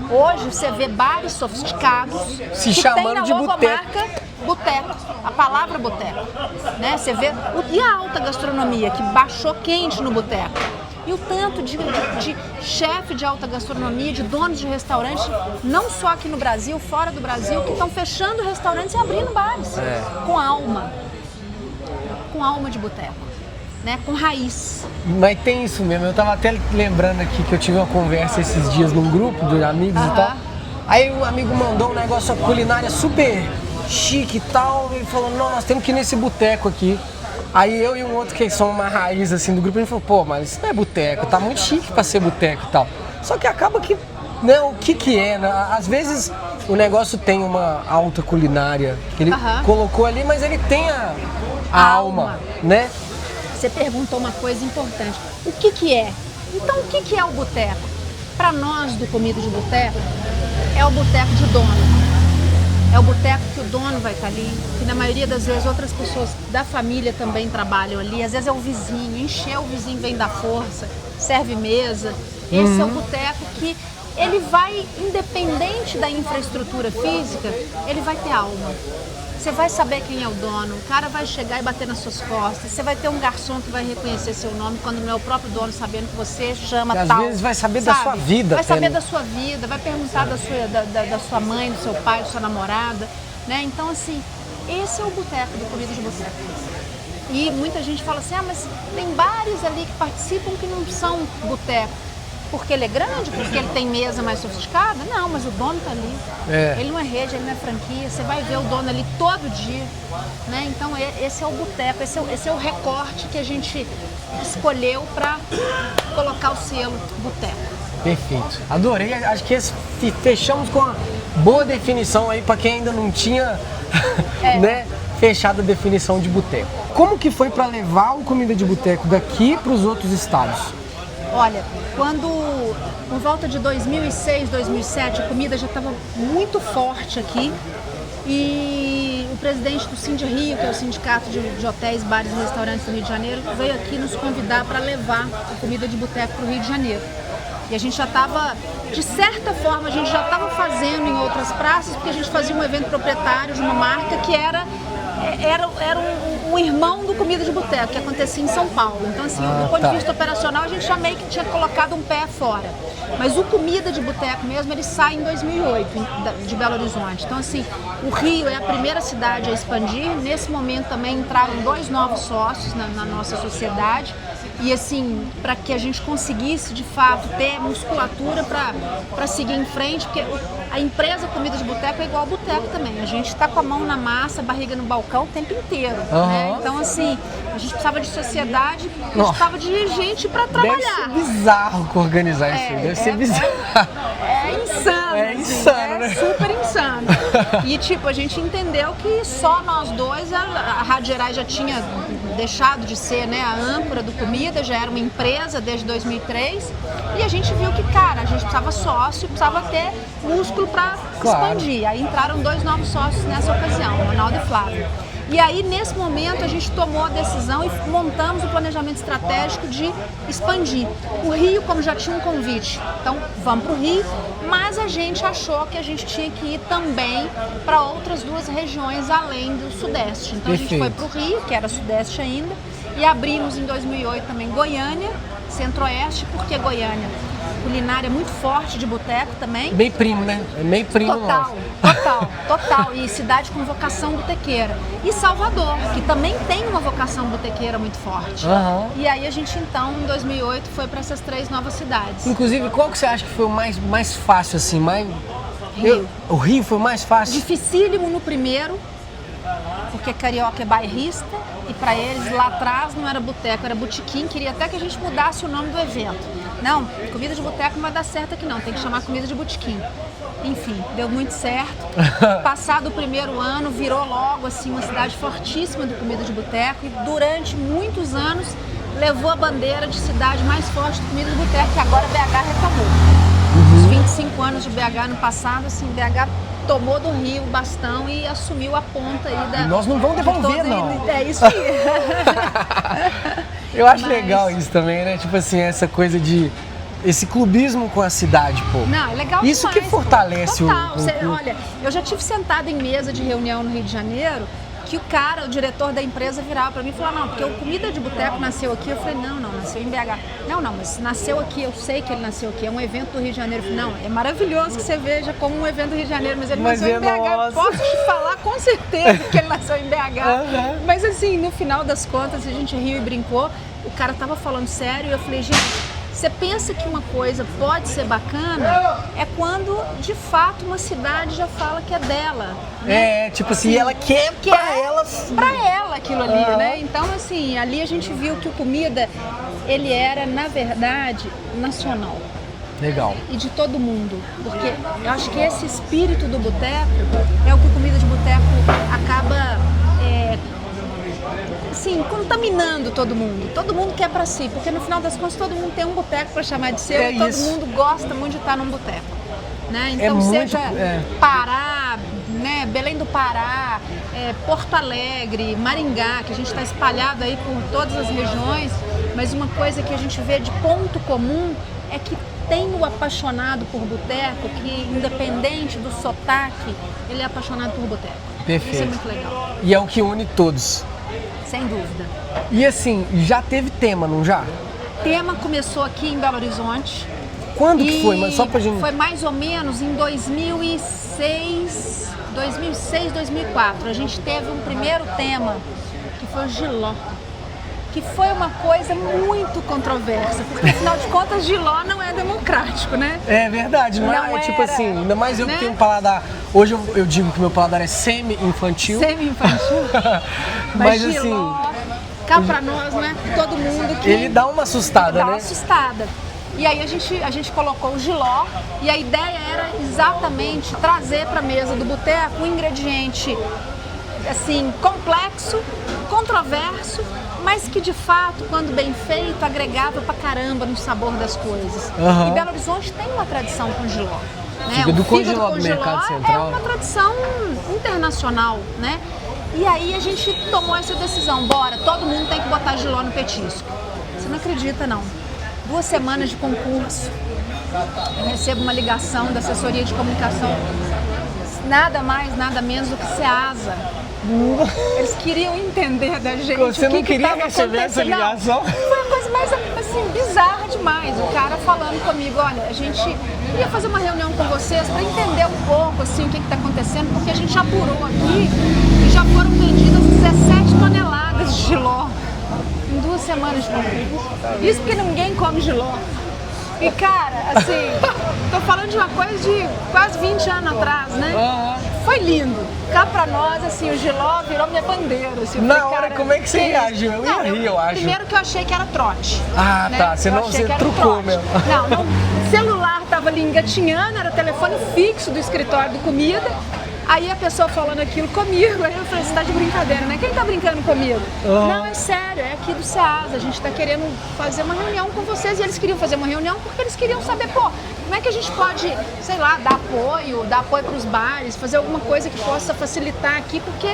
S2: Hoje você vê bares sofisticados
S1: se
S2: que
S1: chamando
S2: tem na
S1: de
S2: logomarca boteco, a palavra boteco, né? Você vê e a alta gastronomia que baixou quente no boteco. E o tanto de chefe de alta gastronomia, de donos de restaurantes, não só aqui no Brasil, fora do Brasil, que estão fechando restaurantes e abrindo bares com alma de boteco, né? Com raiz.
S1: Mas tem isso mesmo, eu tava até lembrando aqui que eu tive uma conversa esses dias num grupo de amigos e tal. Aí o amigo mandou um negócio, uma culinária super chique e tal, e falou, não, nós temos que ir nesse boteco aqui. Aí eu e um outro que são uma raiz assim do grupo, ele falou, pô, mas isso não é boteco, tá muito chique pra ser boteco e tal. Só que acaba que, né, o que é, né? Às vezes o negócio tem uma alta culinária que ele colocou ali, mas ele tem a alma, né?
S2: Você perguntou uma coisa importante. O que que é? Então, o que que é o boteco? Para nós do Comida de Boteco, é o boteco de dono. É o boteco que o dono vai estar ali, que na maioria das vezes outras pessoas da família também trabalham ali. Às vezes é o vizinho, encher o vizinho vem da força, serve mesa. Esse é o boteco que ele vai, independente da infraestrutura física, ele vai ter alma. Você vai saber quem é o dono, o cara vai chegar e bater nas suas costas, você vai ter um garçom que vai reconhecer seu nome quando não é o próprio dono sabendo que você chama
S1: e
S2: tal.
S1: Às vezes vai saber da sua vida.
S2: Vai saber da sua vida, vai perguntar da sua mãe, do seu pai, da sua namorada, né? Então, assim, esse é o boteco do Comida de Boteco. E muita gente fala assim, mas tem bares ali que participam que não são boteco. Porque ele é grande, porque ele tem mesa mais sofisticada? Não, mas o dono tá ali. Ele não é rede, ele não é franquia. Você vai ver o dono ali todo dia, né? Então esse é o boteco, esse é o recorte que a gente escolheu para colocar o selo boteco.
S1: Perfeito. Adorei. Acho que fechamos com uma boa definição aí para quem ainda não tinha, né, fechado a definição de boteco. Como que foi para levar o Comida de Boteco daqui para os outros estados?
S2: Olha, por volta de 2006, 2007, a comida já estava muito forte aqui e o presidente do Sind Rio, que é o sindicato de hotéis, bares e restaurantes do Rio de Janeiro, veio aqui nos convidar para levar a Comida de Boteco para o Rio de Janeiro. E a gente já estava, de certa forma, a gente já estava fazendo em outras praças, porque a gente fazia um evento proprietário de uma marca que era um irmão do Comida de Boteco, que acontecia em São Paulo. Então, assim, do ponto de vista operacional, a gente já meio que tinha colocado um pé fora. Mas o Comida de Boteco mesmo, ele sai em 2008, de Belo Horizonte. Então, assim, o Rio é a primeira cidade a expandir. Nesse momento também entraram 2 novos sócios na nossa sociedade. E assim, para que a gente conseguisse de fato ter musculatura para seguir em frente, porque a empresa Comida de Boteco é igual a boteco também. A gente está com a mão na massa, a barriga no balcão o tempo inteiro. Né? Então, assim, a gente precisava de sociedade, a gente precisava de gente para trabalhar.
S1: Deve ser bizarro organizar isso, deve ser bizarro.
S2: É insano.
S1: É insano, né?
S2: Super insano. E tipo, a gente entendeu que só nós dois, a Rádio Gerais já tinha deixado de ser, né, a âncora do Comida, já era uma empresa desde 2003 e a gente viu que, cara, a gente precisava sócio, precisava ter músculo para expandir. Aí entraram 2 novos sócios nessa ocasião, Ronaldo e Flávio. E aí, nesse momento, a gente tomou a decisão e montamos o planejamento estratégico de expandir. O Rio, como já tinha um convite, então vamos para o Rio, mas a gente achou que a gente tinha que ir também para outras 2 regiões além do Sudeste. Então a gente foi para o Rio, que era Sudeste ainda, e abrimos em 2008 também Goiânia, Centro-Oeste. Por que Goiânia? Culinária muito forte de boteco também.
S1: Meio primo, né? É meio primo.
S2: Total. E cidade com vocação botequeira. E Salvador, que também tem uma vocação botequeira muito forte. E aí a gente então, em 2008, foi para essas 3 novas cidades.
S1: Inclusive, qual que você acha que foi o mais fácil, assim?
S2: Rio.
S1: O Rio foi mais fácil?
S2: Dificílimo no primeiro, porque carioca é bairrista e para eles lá atrás não era boteco, era botequim. Queria até que a gente mudasse o nome do evento. Não, Comida de Boteco não vai dar certo aqui não, tem que chamar Comida de Botequim. Enfim, deu muito certo. Passado o primeiro ano, virou logo assim uma cidade fortíssima do Comida de Boteco e durante muitos anos levou a bandeira de cidade mais forte do Comida de Boteco, que agora BH retomou. Os 25 anos de BH no passado, assim, BH tomou do Rio o bastão e assumiu a ponta aí da...
S1: E nós não vamos devolver, não.
S2: É isso aí.
S1: Eu acho legal isso também, né? Tipo assim, essa coisa de... Esse clubismo com a cidade, pô.
S2: Não, é legal
S1: isso
S2: demais,
S1: que fortalece
S2: Olha, eu já tive sentada em mesa de reunião no Rio de Janeiro que o diretor da empresa virava pra mim e falava, não, porque o Comida de Boteco nasceu aqui. Eu falei, não, nasceu em BH. Não, mas nasceu aqui, eu sei que ele nasceu aqui, é um evento do Rio de Janeiro. Eu falei, não, é maravilhoso que você veja como um evento do Rio de Janeiro, mas ele nasceu em BH. Posso te falar com certeza que ele nasceu em BH. Mas assim, no final das contas, a gente riu e brincou, o cara tava falando sério e eu falei, gente, você pensa que uma coisa pode ser bacana é quando, de fato, uma cidade já fala que é dela. Né?
S1: Tipo assim, ela quer pra ela.
S2: Pra ela aquilo ali, né? Então, assim, ali a gente viu que o Comida, ele era, na verdade, nacional.
S1: Legal.
S2: E de todo mundo. Porque eu acho que esse espírito do boteco é o que comida de boteco acaba assim, contaminando todo mundo. Todo mundo quer pra si, porque no final das contas todo mundo tem um boteco pra chamar de seu e todo mundo gosta muito de estar num boteco. Né? Então seja Pará, né? Belém do Pará, Porto Alegre, Maringá, que a gente está espalhado aí por todas as regiões, mas uma coisa que a gente vê de ponto comum é que tem o apaixonado por boteco, que independente do sotaque, ele é apaixonado por boteco.
S1: Perfeito.
S2: Isso é muito legal.
S1: E é o que une todos.
S2: Sem dúvida.
S1: E assim, já teve tema, não já?
S2: Tema começou aqui em Belo Horizonte.
S1: Quando que foi? Mas só pra gente...
S2: Foi mais ou menos em 2006, 2004. A gente teve um primeiro tema, que foi o Giló. Que foi uma coisa muito controversa, porque afinal de contas Giló não é democrático, né? É
S1: verdade, não é tipo assim, ainda mais eu que tenho um paladar, hoje eu digo que meu paladar é semi-infantil.
S2: Semi-infantil. Mas Giló, assim, cá pra nós, né? Todo mundo que...
S1: Ele dá uma assustada, né?
S2: Dá uma assustada. E aí a gente colocou o Giló e a ideia era exatamente trazer pra mesa do boteco um ingrediente assim, complexo, controverso, mas que de fato, quando bem feito, agregava pra caramba no sabor das coisas. E Belo Horizonte tem uma tradição com Giló. Né?
S1: Fígado com Giló do Mercado Central.
S2: É uma tradição internacional, né? E aí a gente tomou essa decisão, bora, todo mundo tem que botar Giló no petisco. Você não acredita, não. 2 semanas de concurso, eu recebo uma ligação da assessoria de comunicação, nada mais, nada menos do que Ceasa. Eles queriam entender da gente.
S1: Você não queria receber essa ligação?
S2: Não, foi uma coisa mais assim, bizarra demais. O cara falando comigo, olha, a gente ia fazer uma reunião com vocês para entender um pouco assim, o que está acontecendo, porque a gente apurou aqui e já foram vendidas 17 toneladas de Giló em 2 semanas de concurso. Isso porque ninguém come Giló. E cara, assim, tô falando de uma coisa de quase 20 anos atrás, né? Foi lindo. Cá pra nós, assim, o Giló virou minha bandeira. Assim,
S1: na hora, como é que você reagiu? Eu ia rir, eu acho.
S2: Primeiro que eu achei que era trote.
S1: Ah, né? Tá. Senão você trucou mesmo.
S2: Não, o celular tava ali engatinhando, era o telefone fixo do escritório do comida. Aí a pessoa falando aquilo comigo, aí eu falei, você tá de brincadeira, né? Quem tá brincando comigo? Não, é sério, é aqui do Ceasa, a gente tá querendo fazer uma reunião com vocês. E eles queriam fazer uma reunião porque eles queriam saber, pô, como é que a gente pode, sei lá, dar apoio pros bares, fazer alguma coisa que possa facilitar aqui, porque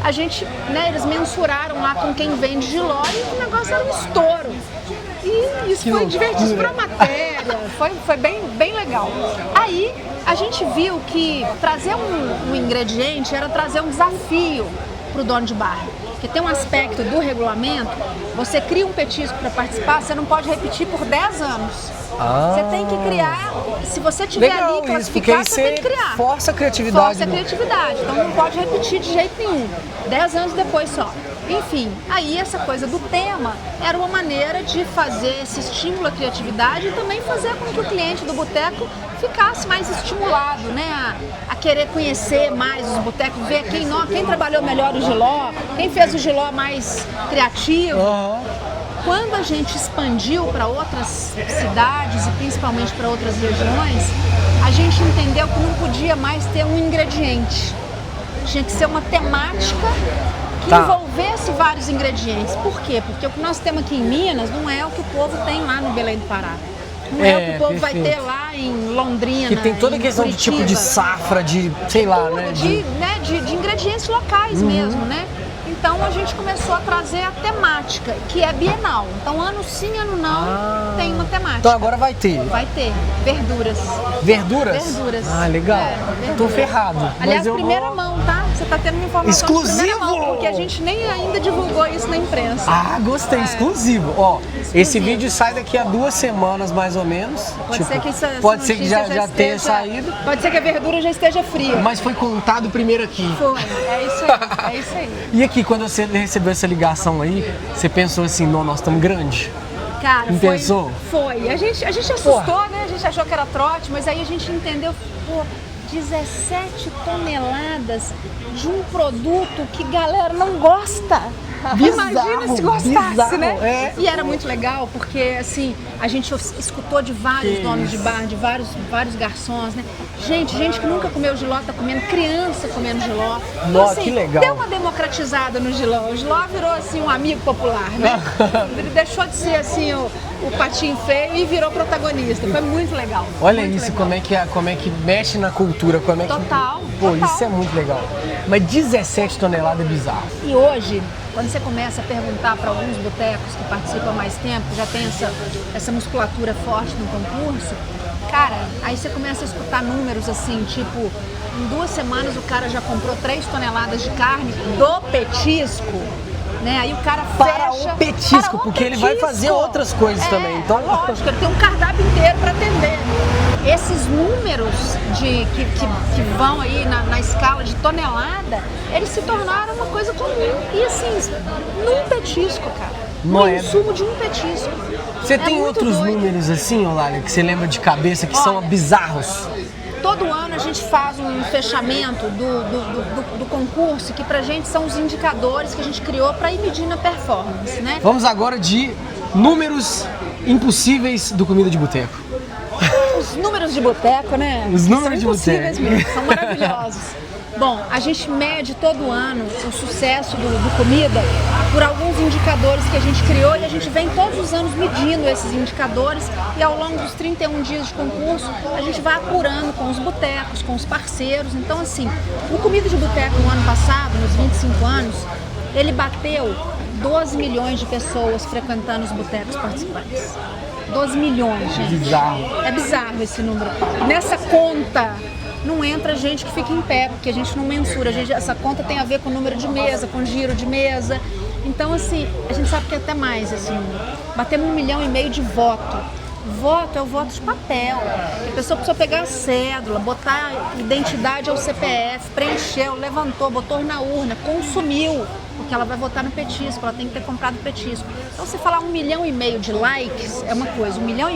S2: a gente, né, eles mensuraram lá com quem vende Giló e o negócio era um estouro. E isso foi divertido pra matéria, foi bem legal. Aí a gente viu que trazer um ingrediente era trazer um desafio pro dono de bar. Porque tem um aspecto do regulamento, você cria um petisco para participar, você não pode repetir por 10 anos. Você tem que criar, se você tiver ali classificado, você tem que criar.
S1: Força a criatividade.
S2: Força a criatividade, então não pode repetir de jeito nenhum. 10 anos depois só. Enfim, aí essa coisa do tema era uma maneira de fazer esse estímulo à criatividade e também fazer com que o cliente do boteco ficasse mais estimulado, né, a querer conhecer mais os botecos, ver quem trabalhou melhor o Giló, quem fez o Giló mais criativo. Quando a gente expandiu para outras cidades e principalmente para outras regiões, a gente entendeu que não podia mais ter um ingrediente. Tinha que ser uma temática que envolvesse vários ingredientes. Por quê? Porque o que nós temos aqui em Minas não é o que o povo tem lá no Belém do Pará. Não é o que o povo vai ter lá em Londrina.
S1: Que tem toda a questão de tipo de safra, de, sei lá, né?
S2: De ingredientes locais mesmo, né? Então a gente começou a trazer a temática, que é bienal. Então ano sim, ano não, tem uma temática.
S1: Então agora vai ter?
S2: Vai ter. Verduras.
S1: Verduras?
S2: Verduras.
S1: Ah, legal. Tô ferrado.
S2: Aliás, primeira mão, tá? Você tá tendo uma informação
S1: exclusivo!
S2: Mão, porque a gente nem ainda divulgou isso na imprensa.
S1: Ah, gostei, exclusivo. Ó, esse vídeo sai daqui a 2 semamas mais ou menos.
S2: Pode ser que essa
S1: pode ser que já tenha saído.
S2: Pode ser que a verdura já esteja fria.
S1: Mas foi contado primeiro aqui.
S2: Foi, é isso aí, é isso aí.
S1: E aqui, quando você recebeu essa ligação aí, você pensou assim, não, nós estamos grande?
S2: Cara,
S1: pensou?
S2: Foi. A gente assustou, né? A gente achou que era trote, mas aí a gente entendeu, pô, 17 toneladas de um produto que galera não gosta. Imagina se gostasse,
S1: bizarro,
S2: né?
S1: é.
S2: E era muito legal, porque assim, a gente escutou de vários donos de bar, de vários garçons, né? Gente que nunca comeu jiló tá comendo, criança comendo jiló. Então,
S1: Nossa,
S2: assim,
S1: que legal.
S2: deu uma democratizada no jiló. O jiló virou assim um amigo popular, né? Ele deixou de ser assim o patinho feio e virou protagonista. Foi muito legal.
S1: Olha
S2: muito
S1: isso,
S2: legal.
S1: como é que mexe na cultura, como é que...
S2: Total,
S1: Pô,
S2: total.
S1: isso é muito legal. Mas 17 toneladas é bizarro.
S2: E hoje, quando você começa a perguntar para alguns botecos que participam há mais tempo, já tem essa musculatura forte no concurso, cara, aí você começa a escutar números assim, tipo, em 2 semanas o cara já comprou 3 toneladas de carne do petisco, né? Aí o cara
S1: Para
S2: fecha...
S1: o petisco, porque ele vai fazer outras coisas também. Então,
S2: lógico, ele tem um cardápio inteiro para atender. Esses números que vão aí na escala de tonelada, eles se tornaram uma coisa comum. E assim, num petisco, cara. No insumo de um petisco.
S1: Você tem
S2: muito
S1: outros
S2: doido.
S1: números assim, Olália, que você lembra de cabeça que são
S2: Olha,
S1: bizarros?
S2: Todo ano a gente faz um fechamento do concurso, que pra gente são os indicadores que a gente criou para ir medindo a performance, né?
S1: Vamos agora de números impossíveis do Comida de Boteco.
S2: Os números de boteco, né?
S1: Os números de
S2: são impossíveis
S1: boteco.
S2: mesmo, são maravilhosos. Bom, a gente mede todo ano o sucesso do comida por alguns indicadores que a gente criou e a gente vem todos os anos medindo esses indicadores e ao longo dos 31 dias de concurso a gente vai apurando com os botecos, com os parceiros. Então assim, o Comida de Boteco no ano passado, nos 25 anos, ele bateu 12 milhões de pessoas frequentando os botecos participantes. 12 milhões, gente.
S1: Bizarro.
S2: É bizarro esse número. Nessa conta não entra gente que fica em pé, porque a gente não mensura. Essa conta tem a ver com o número de mesa, com giro de mesa. Então, assim, a gente sabe que é até mais, assim, batemos 1,5 milhão de voto. Voto é o voto de papel. A pessoa precisa pegar a cédula, botar a identidade ao CPF, preencheu, levantou, botou na urna, consumiu, porque ela vai votar no petisco, ela tem que ter comprado o petisco. Então, se falar 1,5 milhão de likes é uma coisa, 1,5 milhão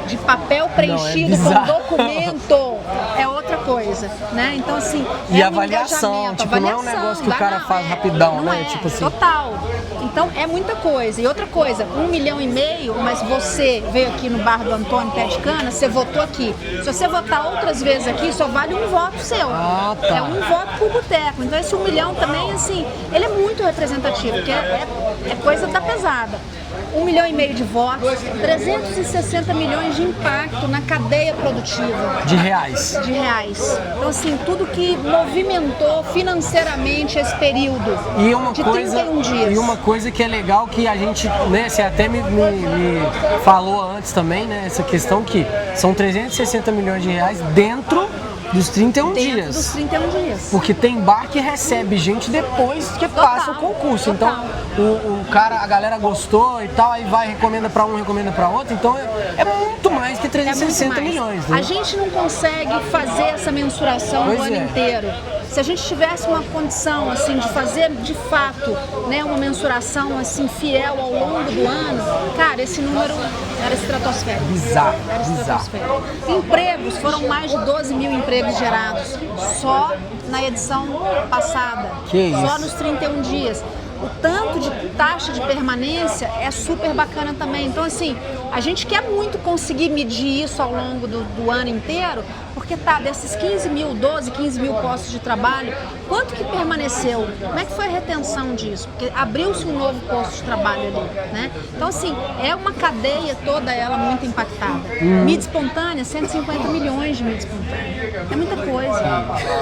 S2: de papel preenchido com documento é outra coisa, né? Então, assim,
S1: E
S2: é um
S1: avaliação,
S2: engajamento,
S1: tipo, não é um negócio que o cara faz rapidão,
S2: não
S1: né?
S2: É,
S1: Tipo assim.
S2: total. Então, é muita coisa. E outra coisa, 1,5 milhão, mas você veio aqui no bar do Antônio Pé de Cana, você votou aqui. Se você votar outras vezes aqui, só vale um voto seu.
S1: Ah, tá.
S2: É um voto por boteco. Então, esse 1 milhão também, assim, ele é muito representativo, porque é coisa da pesada. 1,5 milhão de votos, 360 milhões de impacto na cadeia produtiva.
S1: De reais.
S2: De reais. Então, assim, tudo que movimentou financeiramente esse período
S1: E uma
S2: de
S1: coisa,
S2: 31 dias.
S1: E uma coisa que é legal que a gente, né, você até me falou antes também, né, essa questão que são 360 milhões de reais dentro dos 31
S2: dentro
S1: dias.
S2: dos 31 dias.
S1: Porque tem bar que recebe gente depois que passa o concurso.
S2: Total.
S1: Então, o cara, a galera gostou e tal, aí vai, recomenda pra um, recomenda pra outro. Então, é muito mais que 360 milhões. Né?
S2: A gente não consegue fazer essa mensuração
S1: Pois
S2: o ano
S1: é.
S2: inteiro. Se a gente tivesse uma condição assim de fazer de fato, né, uma mensuração assim fiel ao longo do ano, cara, esse número era estratosférico.
S1: Bizarro,
S2: Era
S1: bizarro.
S2: estratosférico. Empregos, foram mais de 12 mil empregos gerados só na edição passada.
S1: Que
S2: Só
S1: isso?
S2: nos 31 dias. O tanto de taxa de permanência é super bacana também. Então, assim, a gente quer muito conseguir medir isso ao longo do ano inteiro, porque desses 15 mil postos de trabalho, quanto que permaneceu? Como é que foi a retenção disso? Porque abriu-se um novo posto de trabalho ali, né? Então, assim, é uma cadeia toda ela muito impactada. Mídia espontânea, 150 milhões de mídia espontânea. É muita coisa.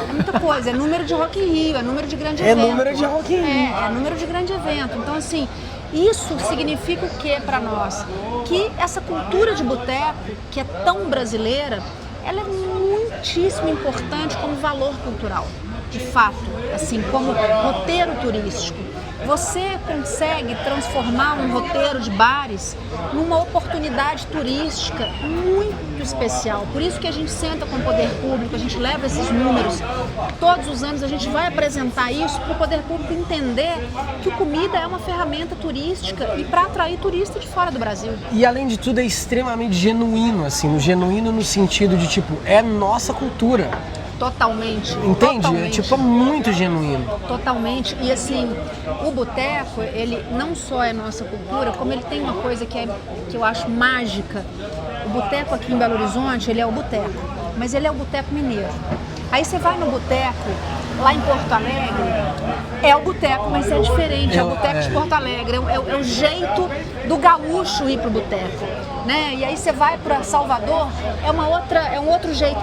S2: É muita coisa. É número de Rock in Rio, é número de grande evento.
S1: número de Rock in Rio.
S2: É número de grande evento. Então, assim, isso significa o que para nós? Que essa cultura de boteco, que é tão brasileira, ela é muitíssimo importante como valor cultural, de fato, assim, como roteiro turístico. Você consegue transformar um roteiro de bares numa oportunidade turística muito especial. Por isso que a gente senta com o poder público, a gente leva esses números. Todos os anos a gente vai apresentar isso para o poder público entender que o comida é uma ferramenta turística e para atrair turista de fora do Brasil.
S1: E além de tudo é extremamente genuíno, assim, genuíno no sentido de tipo, é nossa cultura.
S2: Totalmente.
S1: Entende?
S2: Totalmente.
S1: É tipo muito genuíno.
S2: Totalmente. E assim, o boteco, ele não só é nossa cultura, como ele tem uma coisa que eu acho mágica. O boteco aqui em Belo Horizonte, ele é o boteco, mas ele é o boteco mineiro. Aí você vai no boteco, lá em Porto Alegre, é o boteco, mas é diferente, é o boteco de Porto Alegre, é o jeito do gaúcho ir pro boteco, né? E aí você vai para Salvador, é um outro jeito.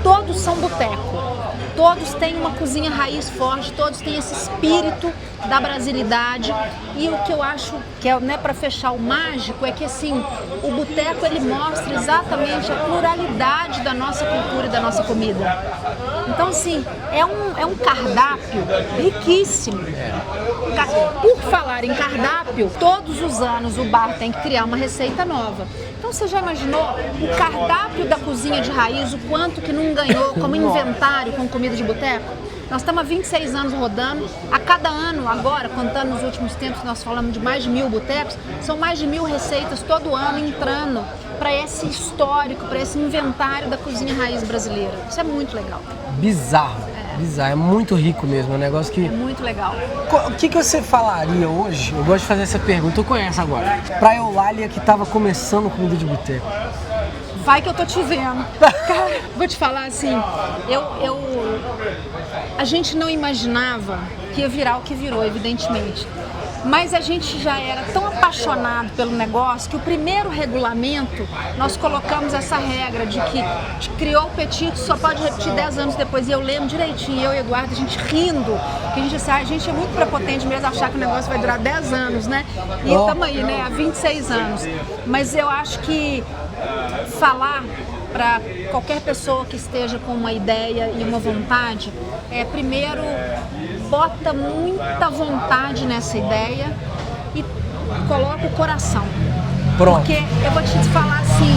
S2: Todos são boteco, todos têm uma cozinha raiz forte, todos têm esse espírito da brasilidade. E o que eu acho que é, né, para fechar o mágico, é que assim, o boteco ele mostra exatamente a pluralidade da nossa cultura e da nossa comida. Então assim, é um cardápio riquíssimo. Por falar em cardápio, todos os anos o bar tem que criar uma receita nova. Então você já imaginou o cardápio da cozinha de raiz, o quanto que não ganhou como inventário com comida de boteco? Nós estamos há 26 anos rodando, a cada ano agora, contando nos últimos tempos, nós falamos de mais de 1000 botecos, são mais de 1000 receitas todo ano entrando para esse histórico, para esse inventário da cozinha raiz brasileira. Isso é muito legal.
S1: Bizarro. Bizarro, é muito rico mesmo, é um negócio que...
S2: É muito legal.
S1: O que você falaria hoje, eu gosto de fazer essa pergunta, eu conheço agora, pra Eulália que tava começando comida de boteco?
S2: Vai que eu tô te vendo. Cara, vou te falar assim, a gente não imaginava que ia virar o que virou, evidentemente. Mas a gente já era tão apaixonado pelo negócio que o primeiro regulamento, nós colocamos essa regra de que criou o petisco, só pode repetir 10 anos depois. E eu lembro direitinho, eu e o Eduardo, a gente rindo, que a gente disse, a gente é muito prepotente mesmo achar que o negócio vai durar 10 anos, né? E estamos aí, né, há 26 anos. Mas eu acho que falar para qualquer pessoa que esteja com uma ideia e uma vontade, primeiro, bota muita vontade nessa ideia e coloca o coração.
S1: Pronto.
S2: Porque eu vou te falar assim,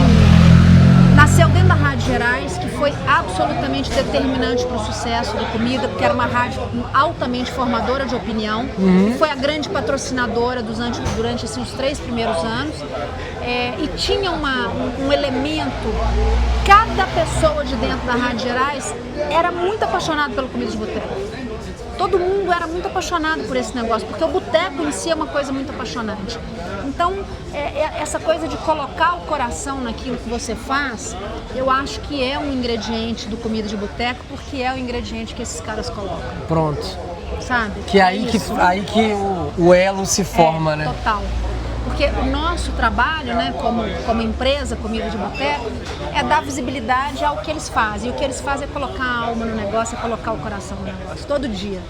S2: nasceu dentro da Rádio Gerais, que foi absolutamente determinante para o sucesso da comida, porque era uma rádio altamente formadora de opinião, e foi a grande patrocinadora durante assim, os 3 primeiros anos, e tinha um elemento, cada pessoa de dentro da Rádio Gerais era muito apaixonada pela comida de boteco. Todo mundo era muito apaixonado por esse negócio, porque o boteco em si é uma coisa muito apaixonante. Então, essa coisa de colocar o coração naquilo que você faz, eu acho que é um ingrediente do comida de boteco, porque é o ingrediente que esses caras colocam.
S1: Pronto.
S2: Sabe?
S1: Que é aí que o elo se forma, né?
S2: Total. Porque o nosso trabalho, né, como empresa Comida de Boteco, é dar visibilidade ao que eles fazem. E o que eles fazem é colocar a alma no negócio, é colocar o coração no negócio, todo dia,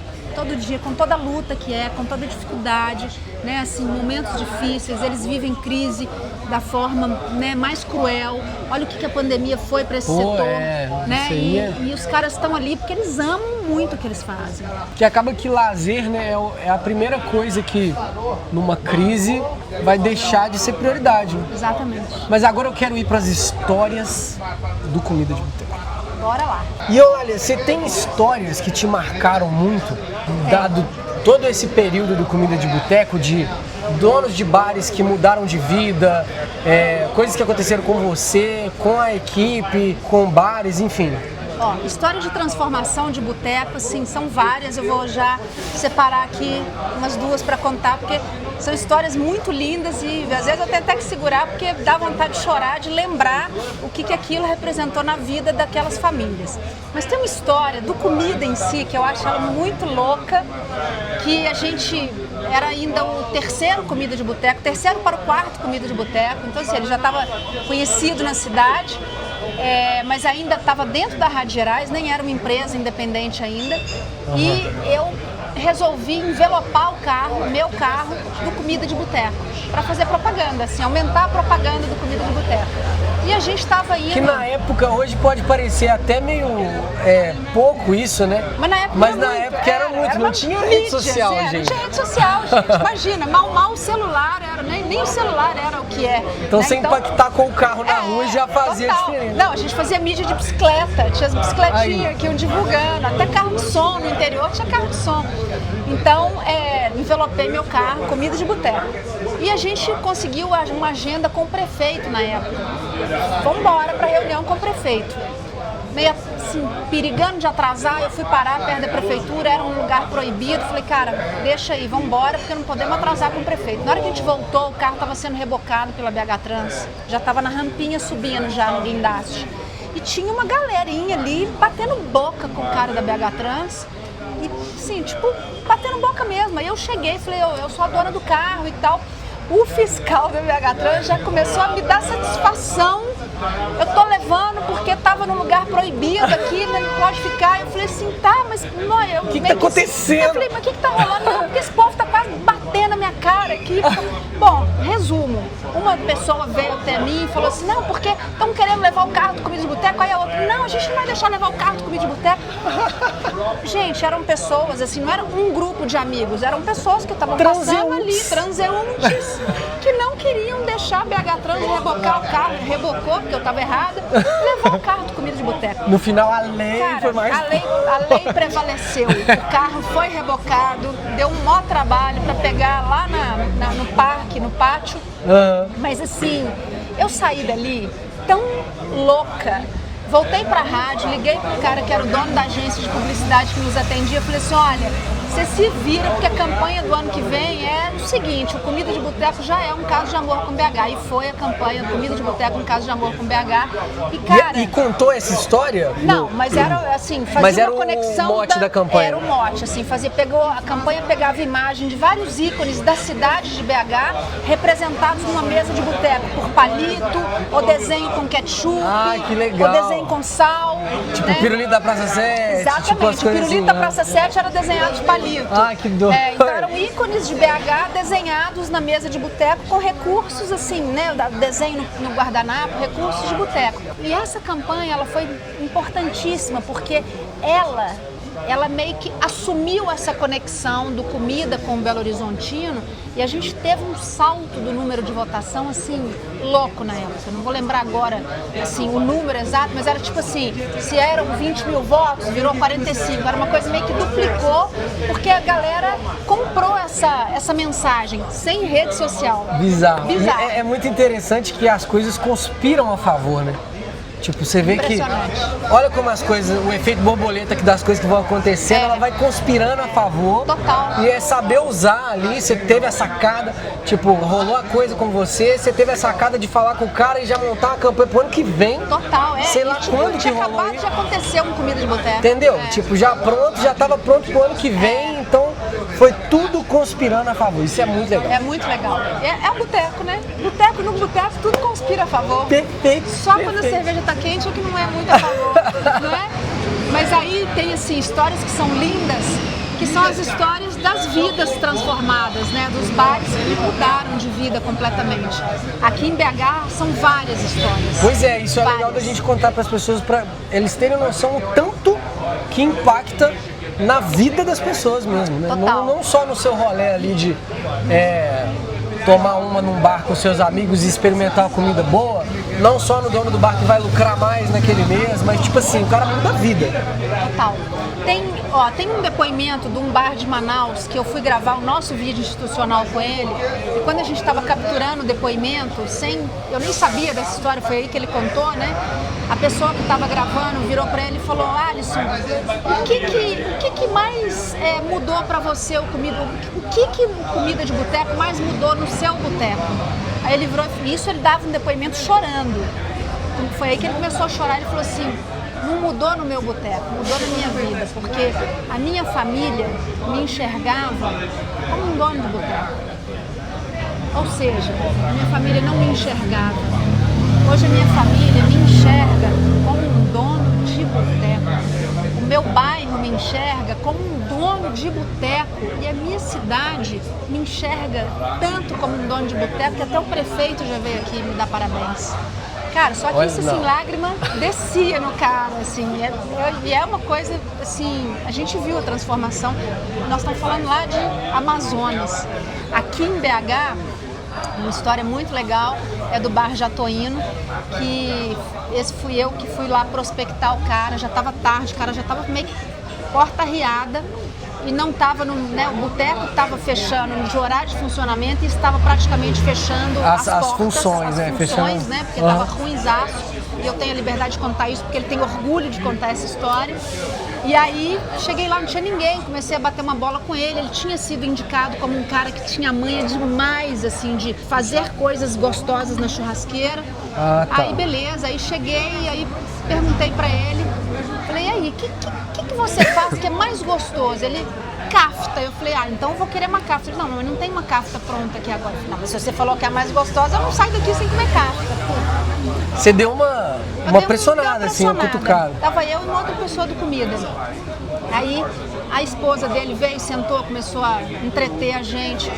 S2: com toda a luta que com toda a dificuldade, né, assim, momentos difíceis, eles vivem crise da forma, né, mais cruel. Olha o que a pandemia foi para esse setor, né? E os caras estão ali porque eles amam muito o que eles fazem.
S1: Que acaba que lazer, né, é a primeira coisa que numa crise vai deixar de ser prioridade.
S2: Exatamente.
S1: Mas agora eu quero ir para as histórias do comida de boteco.
S2: Bora lá.
S1: E olha, você tem histórias que te marcaram muito, dado todo esse período do comida de boteco, de donos de bares que mudaram de vida, coisas que aconteceram com você, com a equipe, com bares, enfim.
S2: Ó, história de transformação de boteco, assim, são várias. Eu vou já separar aqui umas 2 para contar, porque são histórias muito lindas e às vezes eu tenho até que segurar, porque dá vontade de chorar, de lembrar o que aquilo representou na vida daquelas famílias. Mas tem uma história do comida em si, que eu acho ela muito louca, que a gente era ainda o 3º comida de boteco, 3º para o 4º comida de boteco, então assim, ele já estava conhecido na cidade, mas ainda estava dentro da Rádio Gerais, nem era uma empresa independente ainda, e eu resolvi envelopar o meu carro do comida de boteco, para fazer propaganda, assim, aumentar a propaganda do comida de boteco. E a gente estava indo...
S1: Que na época, hoje pode parecer até meio pouco isso, né?
S2: Mas na época
S1: era muito, não tinha rede social, gente.
S2: Não tinha rede social, gente, imagina, mal o celular era, nem o celular era o que é.
S1: Então,
S2: né?
S1: sem impactar com o carro na rua já fazia diferença.
S2: Não, a gente fazia mídia de bicicleta, tinha as bicicletinhas que iam divulgando, até carro de som, no interior tinha carro de som. Então, envelopei meu carro, comida de boteco. E a gente conseguiu uma agenda com o prefeito na época. Vamos embora para reunião com o prefeito. meio assim, perigando de atrasar, eu fui parar perto da prefeitura, era um lugar proibido, falei, cara, deixa aí, vamos embora, porque não podemos atrasar com o prefeito. Na hora que a gente voltou, o carro estava sendo rebocado pela BH Trans, já estava na rampinha subindo já no guindaste. E tinha uma galerinha ali batendo boca com o cara da BH Trans, e assim, tipo, batendo boca mesmo. Aí eu cheguei e falei, eu sou a dona do carro e tal. O fiscal da BH Trans já começou a me dar satisfação. Eu tô levando porque tava num lugar proibido aqui, né, não pode ficar. Eu falei assim, tá, mas não, eu...
S1: O que tá acontecendo?
S2: Eu falei, mas o que tá rolando? Não, porque esse povo tá quase batendo na minha cara aqui. Bom, resumo. Uma pessoa veio até mim e falou assim, não, porque estão querendo levar o carro do Comida de Boteco. Aí a outra, não, a gente não vai deixar levar o carro do Comida de Boteco. Gente, eram pessoas, assim, não era um grupo de amigos, eram pessoas que estavam passando ali, transeuntes, que não queriam deixar a BH Trans rebocar o carro, rebocou, porque eu estava errada, levou o carro do Comida de Boteco.
S1: No final, a lei
S2: Cara,
S1: foi mais...
S2: a lei prevaleceu, o carro foi rebocado, deu um maior trabalho para pegar lá no parque, no pátio, mas assim, eu saí dali tão louca. Voltei pra rádio, liguei pro cara que era o dono da agência de publicidade que nos atendia, falei assim, olha, você se vira porque a campanha do ano que vem é o seguinte, o Comida de Boteco já é um caso de amor com BH, e foi a campanha Comida de Boteco um caso de amor com BH, e cara...
S1: E contou essa história?
S2: Não, mas era assim, fazia uma conexão...
S1: o mote da campanha?
S2: Era o mote, assim, a campanha pegava imagem de vários ícones da cidade de BH, representados numa mesa de boteco, por palito, ou desenho com ketchup,
S1: que legal.
S2: ou desenho com sal.
S1: Tipo
S2: né?
S1: o pirulito da Praça 7.
S2: Exatamente,
S1: tipo as
S2: o pirulito
S1: assim,
S2: da Praça 7 era desenhado de palito.
S1: Que doido.
S2: Então eram ícones de BH desenhados na mesa de boteco com recursos assim, né, desenho no guardanapo, recursos de boteco. E essa campanha, ela foi importantíssima porque ela meio que assumiu essa conexão do comida com o Belo Horizontino e a gente teve um salto do número de votação, assim, louco na época. Eu não vou lembrar agora, assim, o número exato, mas era tipo assim, se eram 20 mil votos, virou 45. Era uma coisa meio que duplicou, porque a galera comprou essa mensagem, sem rede social.
S1: Bizarro. É muito interessante que as coisas conspiram a favor, né? Tipo, você vê que, olha como as coisas, o efeito borboleta que das coisas que vão acontecendo, ela vai conspirando a favor.
S2: Total.
S1: E é saber usar ali, você teve a sacada, tipo, rolou a coisa com você teve a sacada de falar com o cara e já montar uma campanha pro ano que vem.
S2: Total,
S1: sei lá
S2: tipo,
S1: quando que rolou
S2: acabado de acontecer uma Comida de Boteco.
S1: Entendeu? Tipo, já tava pronto pro ano que vem, então foi tudo conspirando a favor. Isso é muito legal.
S2: É muito legal. É o boteco, né? Boteco no boteco, tudo conspira a favor.
S1: Perfeito.
S2: Só quando a cerveja tá quente ou que não é muito a favor, não é? Mas aí tem assim histórias que são lindas, que são as histórias das vidas transformadas, né? Dos bares que mudaram de vida completamente. Aqui em BH são várias histórias.
S1: Pois é, isso é legal da gente contar para as pessoas, para eles terem noção o tanto que impacta na vida das pessoas mesmo, né? Não só no seu rolê ali de tomar uma num bar com seus amigos e experimentar uma comida boa, não só no dono do bar que vai lucrar mais naquele mês, mas tipo assim, o cara muda a vida.
S2: Total. Tem um depoimento de um bar de Manaus que eu fui gravar o nosso vídeo institucional com ele, e quando a gente estava capturando o depoimento, eu nem sabia dessa história, foi aí que ele contou, né? A pessoa que estava gravando virou para ele e falou, Alisson, o que mais mudou para você o que comida de boteco mais mudou no seu boteco? Aí ele virou, isso ele dava um depoimento chorando. Então, foi aí que ele começou a chorar, ele falou assim, não mudou no meu boteco, mudou na minha vida, porque a minha família me enxergava como um dono de boteco. Ou seja, a minha família não me enxergava. Hoje a minha família me enxerga como um dono de boteco. O meu bairro me enxerga como um dono de boteco e a minha cidade me enxerga tanto como um dono de boteco que até o prefeito já veio aqui me dar parabéns. Cara, só que isso, assim, lágrima descia no cara, assim, e é uma coisa, assim, a gente viu a transformação, nós estamos falando lá de Amazonas. Aqui em BH, uma história muito legal é do Bar Jatoíno, que esse fui eu que fui lá prospectar o cara, já estava tarde, o cara já estava meio que porta arriada, e não estava no, né, o boteco estava fechando de horário de funcionamento e estava praticamente fechando as portas,
S1: funções,
S2: né, porque estava ruinzaço. e eu tenho a liberdade de contar isso porque ele tem orgulho de contar essa história. E aí, cheguei lá, não tinha ninguém, comecei a bater uma bola com ele. Ele tinha sido indicado como um cara que tinha manha demais, assim, de fazer coisas gostosas na churrasqueira.
S1: Ah, tá.
S2: Aí, beleza, aí cheguei, aí perguntei pra ele, falei, e aí, o que você faz que é mais gostoso? Ele, kafta. Eu falei, então eu vou querer uma kafta. Ele, não, mas não tem uma kafta pronta aqui agora. Não, mas se você falou que é a mais gostosa, eu não saio daqui sem comer kafta.
S1: Você deu uma pressionada, assim, uma cutucada.
S2: Tava eu e uma outra pessoa do comida. Aí a esposa dele veio, sentou, começou a entreter a gente.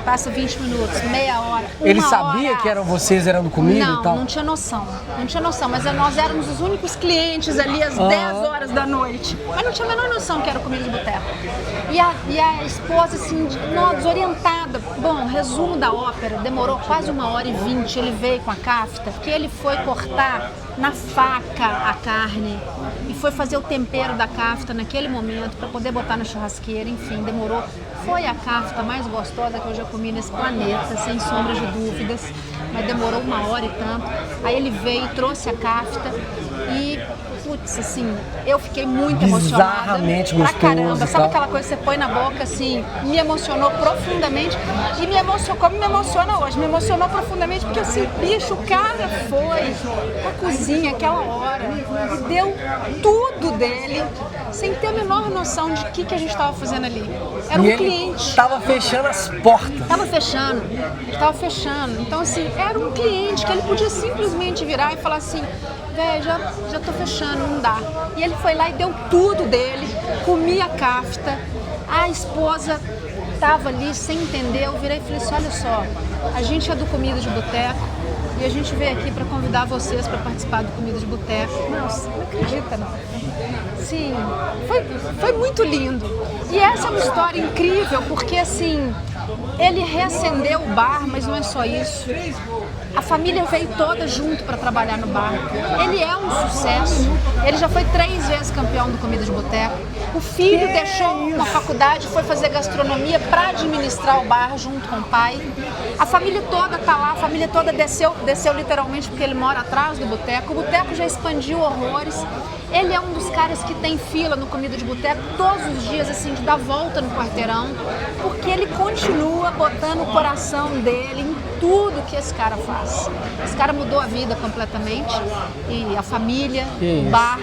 S2: Passa 20 minutos, meia hora,
S1: Ele sabia que eram vocês, eram do comida
S2: não,
S1: e tal?
S2: Não tinha noção, mas nós éramos os únicos clientes ali às 10 horas da noite. Mas não tinha a menor noção que era comida de boteco. E a esposa, assim, desorientada. Bom, resumo da ópera, demorou quase 1h20, ele veio com a kafta, que ele foi cortar na faca a carne e foi fazer o tempero da kafta naquele momento para poder botar na churrasqueira, enfim, demorou. Foi a kafta mais gostosa que eu já comi nesse planeta, sem sombra de dúvidas, mas demorou 1h e tanto. Aí ele veio, trouxe a kafta e, putz, assim, eu fiquei muito emocionada.
S1: Bizarramente
S2: pra
S1: gostoso.
S2: caramba. Sabe aquela coisa que você põe na boca, assim, me emocionou profundamente e como me emociona hoje, me emocionou profundamente porque, assim, bicho, o cara foi pra cozinha aquela hora e deu tudo dele sem ter a menor noção de que a gente estava fazendo ali. Era um cliente.
S1: Tava fechando as portas.
S2: Tava fechando. Então, assim, era um cliente que ele podia simplesmente virar e falar assim, velho, já tô fechando, não dá. E ele foi lá e deu tudo dele, comia a kafta, a esposa tava ali sem entender, eu virei e falei assim, olha só, a gente é do Comida de Boteco e a gente veio aqui para convidar vocês para participar do Comida de Boteco. Nossa, não acredita, não. Sim, foi muito lindo. E essa é uma história incrível, porque assim, ele reacendeu o bar, mas não é só isso. A família veio toda junto para trabalhar no bar. Ele é um sucesso. Ele já foi 3 vezes campeão do Comida de Boteco. O filho deixou uma faculdade, foi fazer gastronomia para administrar o bar junto com o pai. A família toda tá lá, a família toda desceu literalmente porque ele mora atrás do boteco. O boteco já expandiu horrores. Ele é um dos caras que tem fila no Comida de Boteco todos os dias, assim, de dar volta no quarteirão, porque ele continua botando o coração dele em tudo que esse cara faz. Esse cara mudou a vida completamente, e a família, o bar.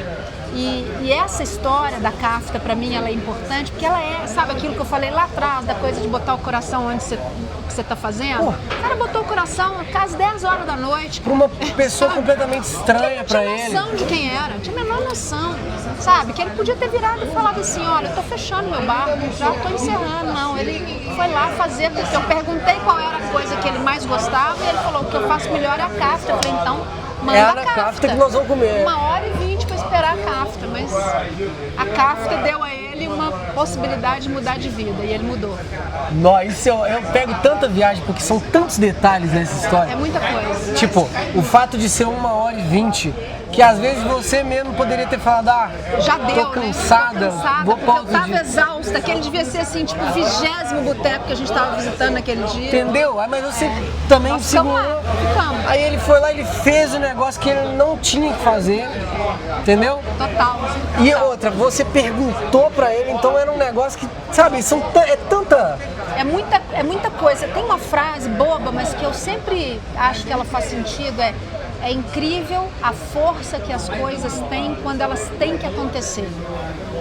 S2: E essa história da kafta, pra mim, ela é importante, porque ela é, sabe aquilo que eu falei lá atrás, da coisa de botar o coração onde você tá fazendo? O cara botou o coração às 10 horas da noite.
S1: Pra uma pessoa completamente estranha pra ele.
S2: Não tinha noção de quem era, não tinha a menor noção, sabe? Que ele podia ter virado e falado assim, olha, eu tô fechando meu bar, já tô encerrando. Não, ele foi lá fazer, porque eu perguntei qual era a coisa que ele mais gostava e ele falou, o que eu faço melhor é a kafta. Eu falei, então, manda a
S1: kafta que nós vamos comer.
S2: 1h20 pra esperar a kafta, mas a kafta deu a ele uma possibilidade de mudar de vida e ele mudou.
S1: Nossa, isso eu pego tanta viagem porque são tantos detalhes nessa história.
S2: É muita coisa.
S1: Tipo, o fato de ser 1h20, que às vezes você mesmo poderia ter falado,
S2: já deu,
S1: tô cansada,
S2: né? Tô cansada,
S1: vou
S2: porque eu tava exausta, que ele devia ser assim, tipo, o 20º boteco que a gente tava visitando naquele dia.
S1: Entendeu? Mas você também segurou.
S2: Ficamos.
S1: Aí ele foi lá, ele fez o negócio que ele não tinha que fazer, entendeu?
S2: Total.
S1: E outra, você perguntou pra ele, então era um negócio que, sabe, é tanta...
S2: É muita coisa. Tem uma frase boba, mas que eu sempre acho que ela faz sentido, é incrível a força que as coisas têm quando elas têm que acontecer.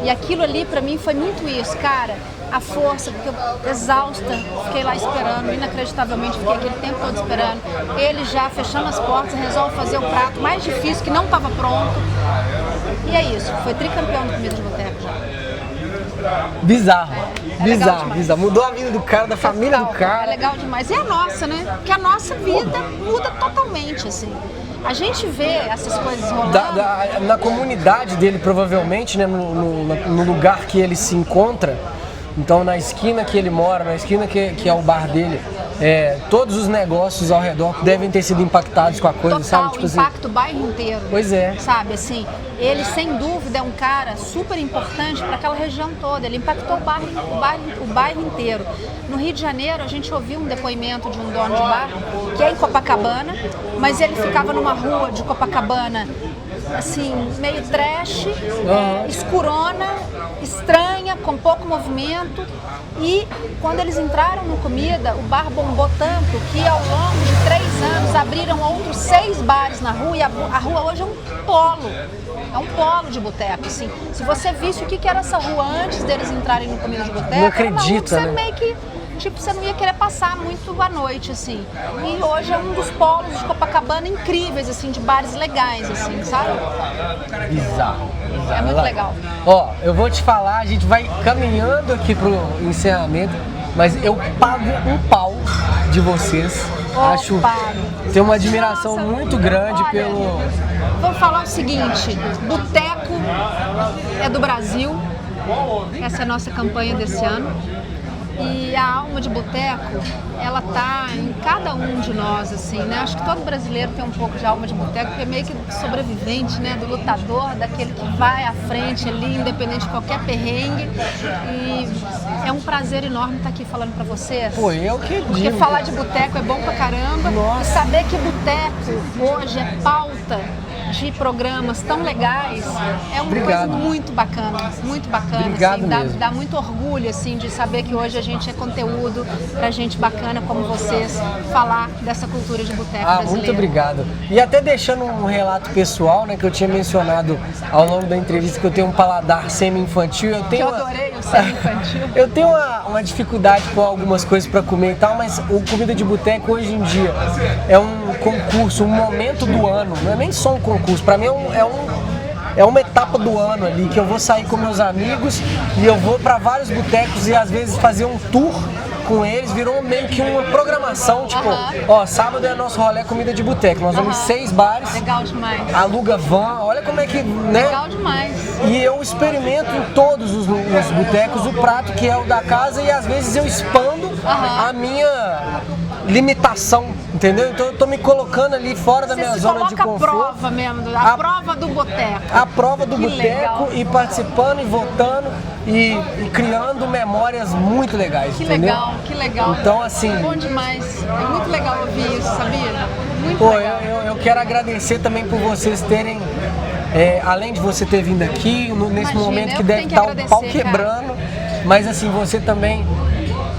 S2: E aquilo ali pra mim foi muito isso, cara. A força, porque eu exausta, fiquei lá esperando, inacreditavelmente, fiquei aquele tempo todo esperando. Ele já fechando as portas, resolve fazer o prato mais difícil, que não estava pronto. E é isso, foi tricampeão do Comida de Boteco já.
S1: Bizarro, bizarro. Mudou a vida do cara, da família do cara.
S2: É legal demais. E a nossa, né? Porque a nossa vida muda totalmente, assim. A gente vê essas coisas rolando.
S1: Na comunidade dele, provavelmente, né, no lugar que ele se encontra, Então na esquina que ele mora, na esquina que é o bar dele, todos os negócios ao redor devem ter sido impactados com a coisa,
S2: Total,
S1: sabe? Tipo
S2: impacta o bairro inteiro.
S1: Pois é.
S2: Sabe, assim, ele sem dúvida é um cara super importante para aquela região toda. Ele impactou o bairro inteiro. No Rio de Janeiro, a gente ouviu um depoimento de um dono de bar, que é em Copacabana, mas ele ficava numa rua de Copacabana, assim, meio trash, escurona, estranha, com pouco movimento. E quando eles entraram no Comida, o bar bombou tanto que ao longo de 3 anos abriram outros 6 bares na rua, e a rua hoje é um polo. É um polo de boteco, assim. Se você visse o que era essa rua antes deles entrarem no Comida de Boteco,
S1: não acredita,
S2: era uma rua que você
S1: né?
S2: meio que, tipo, você não ia querer passar muito à noite, assim. E hoje é um dos polos de Copacabana incríveis, assim, de bares legais, assim, sabe?
S1: Bizarro.
S2: É muito legal.
S1: Ó, eu vou te falar, a gente vai caminhando aqui pro encerramento, mas eu pago um pau de vocês. Acho tenho uma admiração
S2: Nossa,
S1: muito grande
S2: olha,
S1: pelo...
S2: Vou falar o seguinte, boteco é do Brasil, essa é a nossa campanha desse ano. E a alma de boteco, ela tá em cada um de nós, assim, né? Acho que todo brasileiro tem um pouco de alma de boteco, que é meio que do sobrevivente, né? Do lutador, daquele que vai à frente ali, independente de qualquer perrengue. E é um prazer enorme estar aqui falando pra vocês.
S1: Pô, eu que digo.
S2: Porque falar de boteco é bom pra caramba.
S1: Nossa.
S2: E saber que boteco hoje é pauta de programas tão legais é uma coisa muito bacana,
S1: Obrigado
S2: assim,
S1: mesmo.
S2: dá muito orgulho, assim, de saber que hoje a gente é conteúdo pra gente bacana como vocês falar dessa cultura de boteco brasileira.
S1: Muito obrigado. E até deixando um relato pessoal, né, que eu tinha mencionado ao longo da entrevista, que eu tenho um paladar semi-infantil.
S2: Eu adorei o semi-infantil.
S1: Eu tenho uma dificuldade com algumas coisas para comer e tal, mas o Comida de Boteco hoje em dia é um concurso, um momento do ano, não é nem só um concurso, para mim é uma etapa do ano ali, que eu vou sair com meus amigos e eu vou para vários botecos e às vezes fazer um tour com eles, virou meio que uma programação, tipo, ó, sábado é nosso rolê Comida de Boteco, nós vamos em 6 bares.
S2: Legal demais.
S1: Aluga van, olha como é que, né?
S2: Legal demais.
S1: E eu experimento em todos os botecos o prato que é o da casa e às vezes eu expando a minha limitação, entendeu? Então eu tô me colocando ali fora da minha zona de conforto.
S2: Você coloca a prova mesmo, a prova do boteco.
S1: A prova do boteco e participando e votando e criando memórias muito legais,
S2: Que
S1: entendeu?
S2: legal, que legal.
S1: Então, assim...
S2: Bom demais. É muito legal ouvir isso, sabia? Muito legal.
S1: Eu quero agradecer também por vocês terem, além de você ter vindo aqui, nesse momento que deve estar o pau quebrando, mas assim, você também,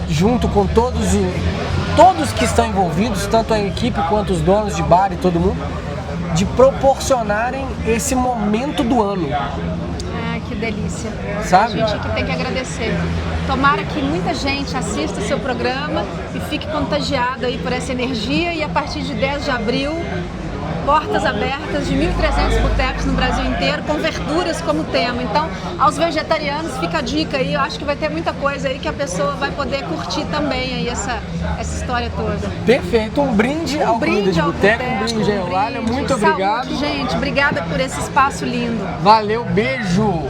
S1: junto com todos que estão envolvidos, tanto a equipe quanto os donos de bar e todo mundo, de proporcionarem esse momento do ano.
S2: Que delícia.
S1: Sabe?
S2: A gente aqui tem que agradecer. Tomara que muita gente assista o seu programa e fique contagiada aí por essa energia e a partir de 10 de abril, portas abertas de 1.300 botecos no Brasil inteiro, com verduras como tema. Então, aos vegetarianos, fica a dica aí. Eu acho que vai ter muita coisa aí que a pessoa vai poder curtir também aí essa história toda.
S1: Perfeito. Um brinde ao Comida de Boteco, um brinde à Eulália. Muito obrigado.
S2: Saúde, gente. Obrigada por esse espaço lindo.
S1: Valeu, beijo.